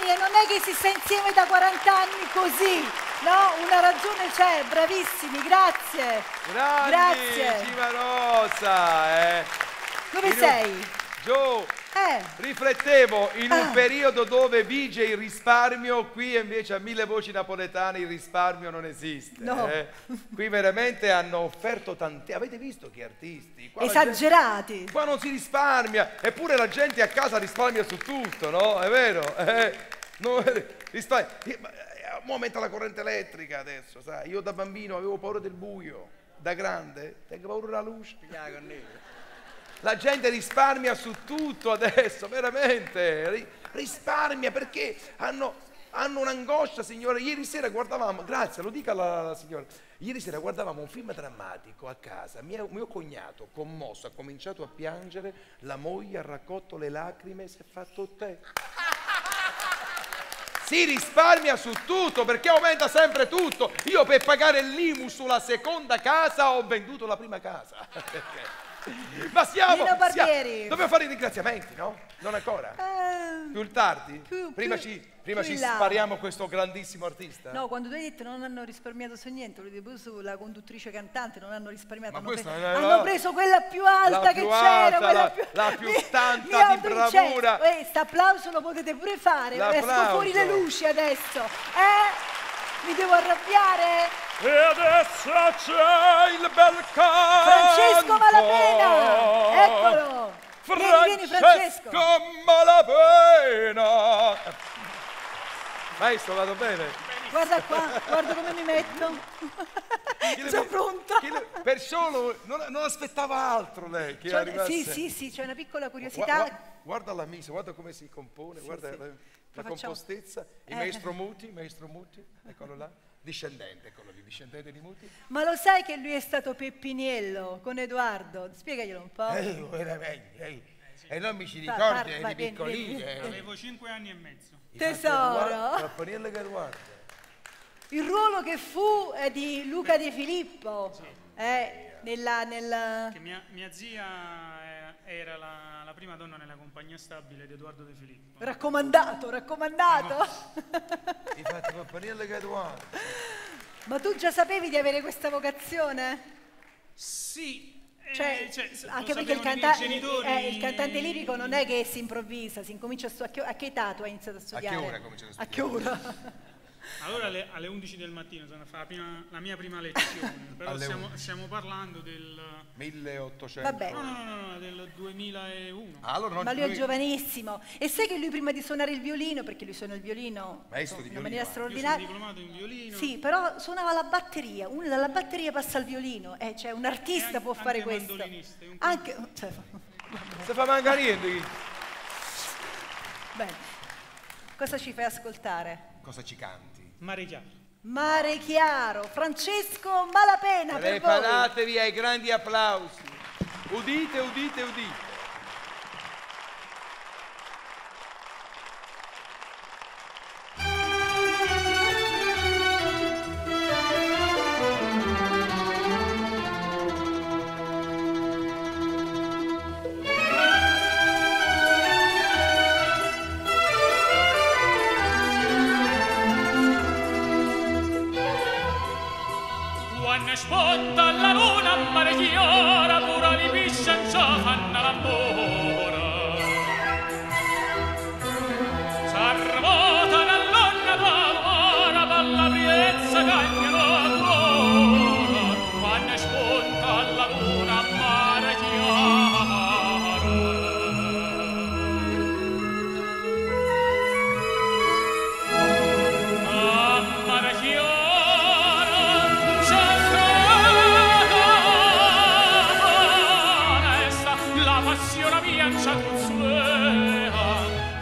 Gamberini, e non è che si sta insieme da 40 anni così, no? Una ragione c'è, bravissimi, grazie. Grandi, Grazie. Cimarosa. Dove sei? Gio, riflettevo in un periodo dove vige il risparmio, qui invece a Mille Voci Napoletane il risparmio non esiste. No. Qui veramente hanno offerto tanti, avete visto che artisti? Qua Esagerati. Qua non si risparmia, eppure la gente a casa risparmia su tutto, no? È vero? Mo' aumenta la corrente elettrica adesso, sai? Io da bambino avevo paura del buio, da grande tengo paura della luce. La gente risparmia su tutto adesso, veramente, risparmia perché hanno un'angoscia, signore. Ieri sera guardavamo, grazie, lo dica alla signora, ieri sera guardavamo un film drammatico a casa, mio cognato, commosso, ha cominciato a piangere, la moglie ha raccolto le lacrime e si è fatto tè. Si risparmia su tutto perché aumenta sempre tutto. Io per pagare l'IMU sulla seconda casa ho venduto la prima casa. Ma dobbiamo fare i ringraziamenti, no? Non ancora? Più tardi? Prima ci spariamo questo grandissimo artista. No, quando tu hai detto non hanno risparmiato su niente, lo dico sulla conduttrice cantante, non hanno risparmiato. Ma hanno preso quella più alta che c'era, la più stanta di bravura. Questo applauso lo potete pure fare, esco fuori le luci adesso. Mi devo arrabbiare? E adesso c'è il bel canto. Francesco Malapena, eccolo. Vieni Francesco. Malapena. Maestro, vado bene? Guarda qua, guarda come mi metto. Sono pronta. Per solo, non aspettava altro lei che arrivasse. Sì, c'è una piccola curiosità. Guarda la misa, guarda come si compone, guarda la compostezza. Il maestro Muti, eccolo là. Discendente, eccolo lì, discendente di Muti. Ma lo sai che lui è stato Peppiniello con Edoardo? Spiegaglielo un po'. E non mi ci ricordi, eri piccolino. Avevo 5 anni e mezzo. Tesoro. Peppiniello che Edoardo. Il ruolo che fu è di Luca De Filippo. Sì. Che mia zia era la prima donna nella compagnia stabile di Edoardo De Filippo. Raccomandato. Infatti Peppiniello che Edoardo. Ma tu già sapevi di avere questa vocazione? Sì. Anche perché il cantante lirico non è che si improvvisa, si incomincia a che età tu hai iniziato a studiare? A che ora cominciato a studiare? A che ora? Allora alle 11 del mattino sono fatta la mia prima lezione, però stiamo parlando del 1800. Vabbè. No, del 2001. Allora ma lui è giovanissimo. E sai che lui prima di suonare il violino, perché lui suona il violino maestro di in una violino, maniera straordinaria. Io sono diplomato in violino. Sì, però suonava la batteria, uno dalla batteria passa al violino, cioè un artista può fare questo. Anche se fa manca niente. Bene. Cosa ci fai ascoltare? Cosa ci canti? Mare Chiaro. Mare Chiaro, Francesco Malapena. Preparatevi ai grandi applausi. Udite, udite, udite. Sponda la luna a mare chiara, pura li piscia in ciò fanno l'amore. S'arrabota nell'onna d'amore, per la priezza cagnano cuore, quando sponda la luna a mare chiara. A mare chiara passione mia c'ha consuela,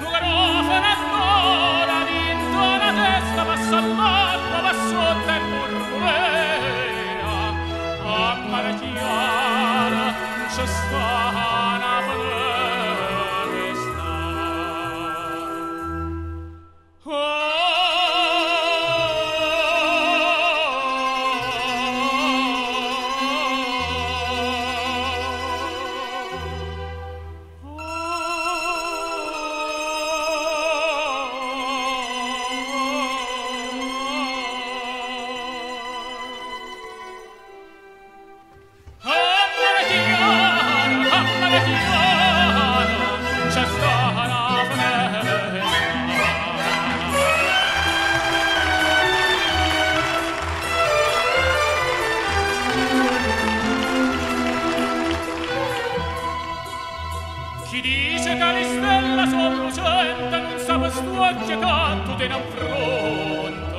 nugarofana ancora dentro la testa, passa all'acqua, va sotto e murmurea. A mare chiara c'è sta una festa. Chi dice che le stelle sono lucente non sa quest'occhio che tu te ne affronta.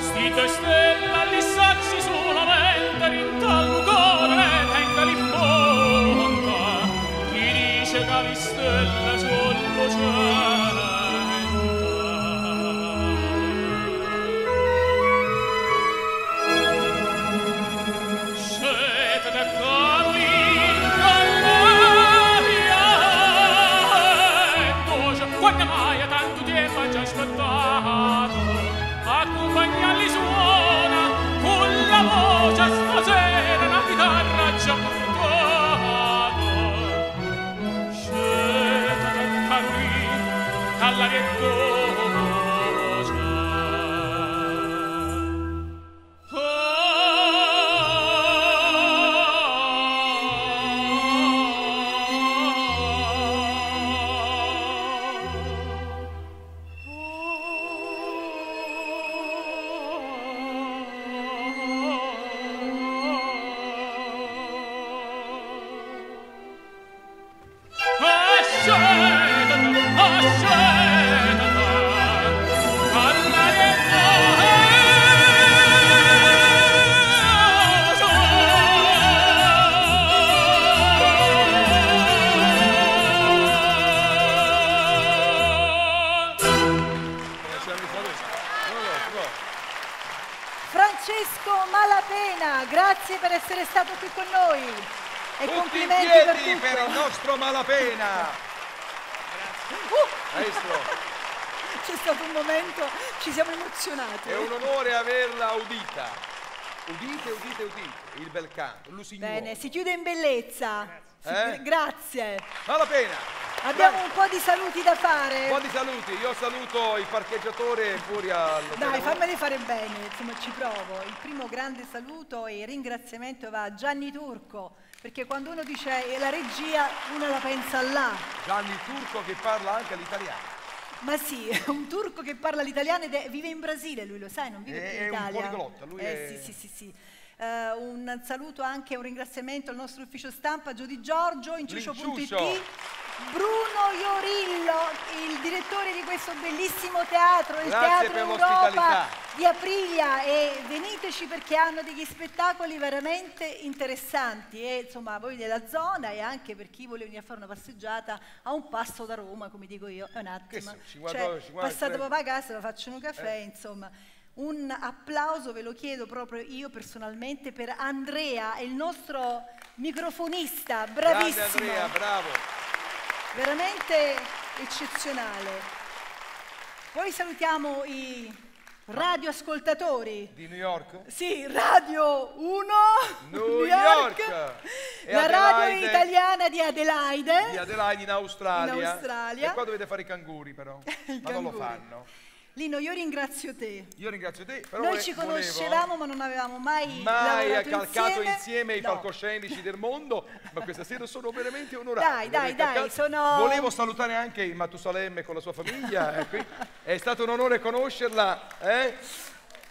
Sti due stelle li sacci solamente rintallo cuore tenga li monta. Chi dice che le stelle sono lucente. Quando mai a tanto tempo ha già aspettato, accompagnarli suona con la voce stasera una chitarra già portato. Scelta Carolina, all'arietto. Grazie per essere stato qui con noi e tutti complimenti in piedi per tutto. Per il nostro Malapena. Maestro, c'è stato un momento, ci siamo emozionati. È un onore averla udita. Udite, il bel canto, l'usignolo. Bene, si chiude in bellezza. Grazie. Malapena. Abbiamo un po' di saluti da fare. Un po' di saluti, io saluto il parcheggiatore fuori al... Dai, fammeli fare bene, insomma ci provo. Il primo grande saluto e ringraziamento va a Gianni Turco, perché quando uno dice la regia, uno la pensa là. Gianni Turco che parla anche l'italiano. Ma sì, è un turco che parla l'italiano ed vive in Brasile, lui lo sai, non vive più in Italia. È un poliglotta, lui è... Sì. Un saluto anche, un ringraziamento al nostro ufficio stampa, Giodi Giorgio, inciuccio.it, Bruno Iorillo, il direttore di questo bellissimo teatro, il Teatro Europa di Aprilia, e veniteci perché hanno degli spettacoli veramente interessanti e insomma voi della zona e anche per chi vuole venire a fare una passeggiata a un passo da Roma, come dico io, è un attimo, passate papà a casa, lo faccio un caffè, insomma. Un applauso ve lo chiedo proprio io personalmente per Andrea, il nostro microfonista, bravissimo. Grande Andrea, bravo. Veramente eccezionale. Poi salutiamo i radioascoltatori. Di New York? Sì, Radio 1 New York. La radio italiana di Adelaide. Di Adelaide in Australia. E qua dovete fare i canguri però, ma non lo fanno. Lino, io ringrazio te. Io ringrazio te. Però noi ci conoscevamo ma non avevamo mai calcato insieme i palcoscenici del mondo, ma questa sera sono veramente onorato. Dai, Volevo salutare anche il Matusalemme con la sua famiglia, è stato un onore conoscerla,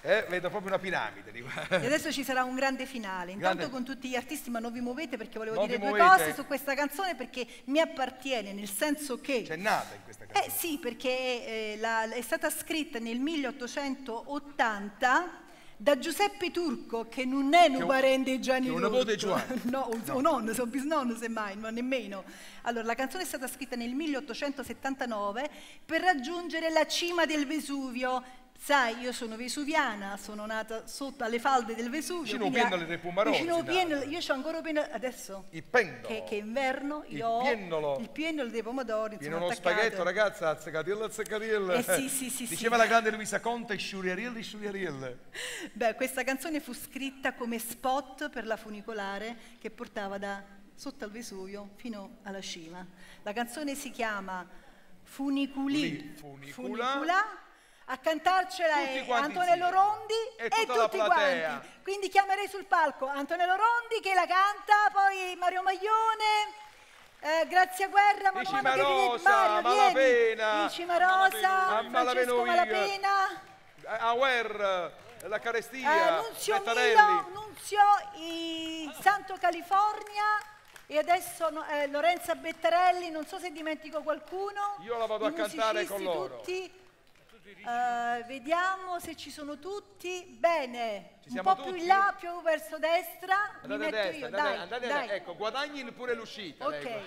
vedo proprio una piramide. E adesso ci sarà un grande finale, intanto con tutti gli artisti, ma non vi muovete perché volevo dire due cose su questa canzone perché mi appartiene, nel senso che... C'è nata in questa canzone. Sì, perché è stata scritta nel 1880 da Giuseppe Turco, che non è un parente di Gianni Turco. Una voce Giovanni. No, un nonno, sono bisnonno semmai, ma nemmeno. Allora, la canzone è stata scritta nel 1879 per raggiungere la cima del Vesuvio. Sai, io sono vesuviana, sono nata sotto alle falde del Vesuvio. Vicino Piennolo dei Pumarosi. Io c'ho ancora adesso. Il pendolo. Che è inverno, io ho il piennolo dei pomodori. Viene uno spaghetto, ragazza, azzecatillo. Sì. Diceva la grande Luisa Conte, sciuriaril. Beh, questa canzone fu scritta come spot per la funicolare che portava da sotto al Vesuvio fino alla cima. La canzone si chiama Funicula. A cantarcela è Antonello Rondi e tutti quanti. Quindi chiamerei sul palco Antonello Rondi che la canta, poi Mario Maglione, Grazia Guerra, Cimarosa, Malapena, Cimarosa, Francesco Malapena, Auer, la Carestia, Nunzio Milo, Nunzio, Santo California E adesso Lorenza Bettarelli, non so se dimentico qualcuno. Io la vado a cantare con loro. Tutti. Vediamo se ci sono tutti. Bene, un po' più in là, più verso destra. Andate a destra, dai. Ecco, guadagni pure l'uscita. Ok.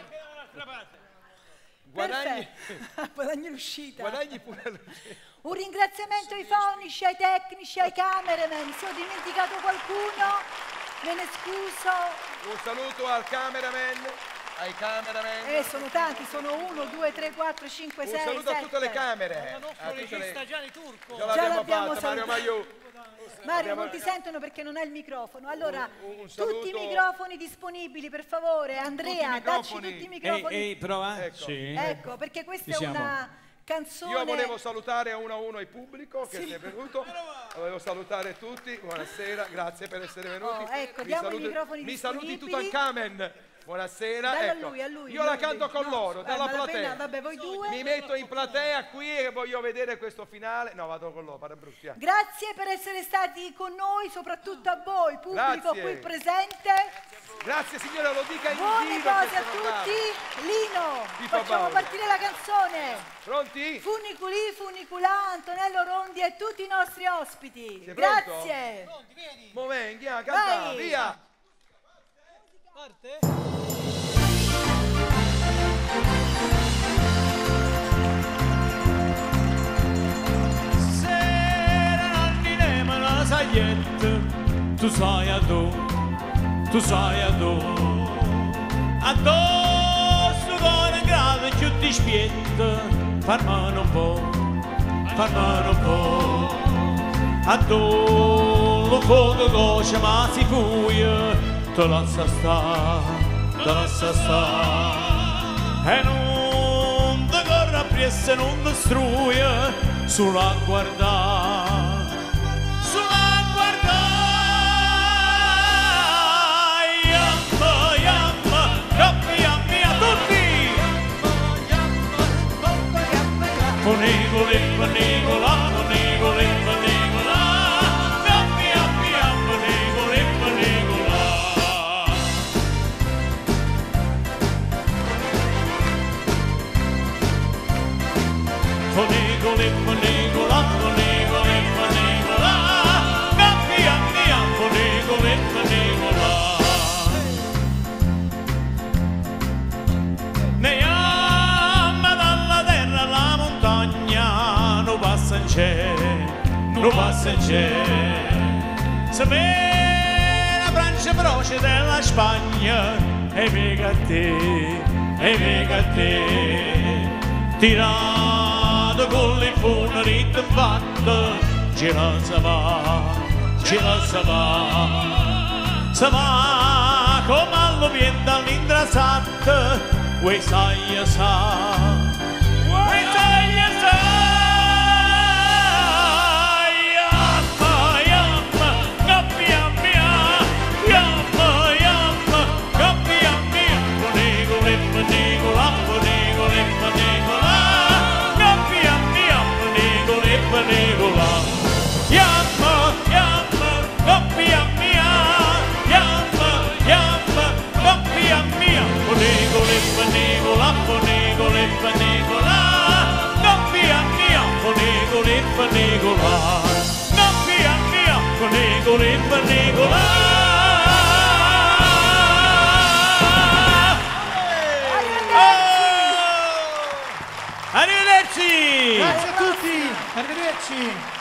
Guadagni l'uscita. Guadagni pure l'uscita. Un ringraziamento ai fonici, ai tecnici, ai cameraman. Se ho dimenticato qualcuno, me ne scuso. Un saluto al cameraman. Ai cameraman. Sono tanti, sono 1, 2, 3, 4, 5, 6, 7. Un saluto a tutte le camere. Il nostro regista Gianni Turco. Già l'abbiamo fatto, Mario Maiù. Mario, non ti sentono perché non hai il microfono. Allora, tutti i microfoni disponibili, per favore. Andrea, dacci tutti i microfoni. Ehi, prova. Ecco. Sì. Ecco, perché questa è una canzone. Io volevo salutare uno a uno il pubblico che è venuto. Volevo salutare tutti. Buonasera, grazie per essere venuti. Ecco, diamo i microfoni mi disponibili. saluti Tutankhamen. Buonasera, ecco. a lui, io la canto con loro, dalla platea. Vabbè, voi due. Mi metto in platea qui e voglio vedere questo finale. No, vado con loro, pare bruttia. Grazie per essere stati con noi, soprattutto a voi, pubblico qui presente. Grazie signora, lo dica in buone vivo. Buone cose a tutti. Lino, facciamo partire la canzone. Pronti? Funiculì, Funiculà, Antonello Rondi e tutti i nostri ospiti. Grazie. Pronti, vieni. Momenti, canta, via. Parte. Sera non mi nema la saglietta, tu sai a addosso con un grado più di spietta, farmane un po', addosso fuoco goccia ma si fuia, te lascia sta, e non ti corre appresso e non ti struia, sulla guardare. Ponigola, ponigola, ponigola, ponigola, cappia, pia, ponigola, ponigola. Ponigola, ponigola, ponigola, ponigola, cappia, pia, ponigola, ponigola. Non passa in cielo, se vede la Francia feroce della Spagna, e mica a te, tirato con le funari in fatto, ce la sa va, come all'obietta all'indrasat, vuoi sai sa. Arrivederci! Grazie a tutti! Arrivederci!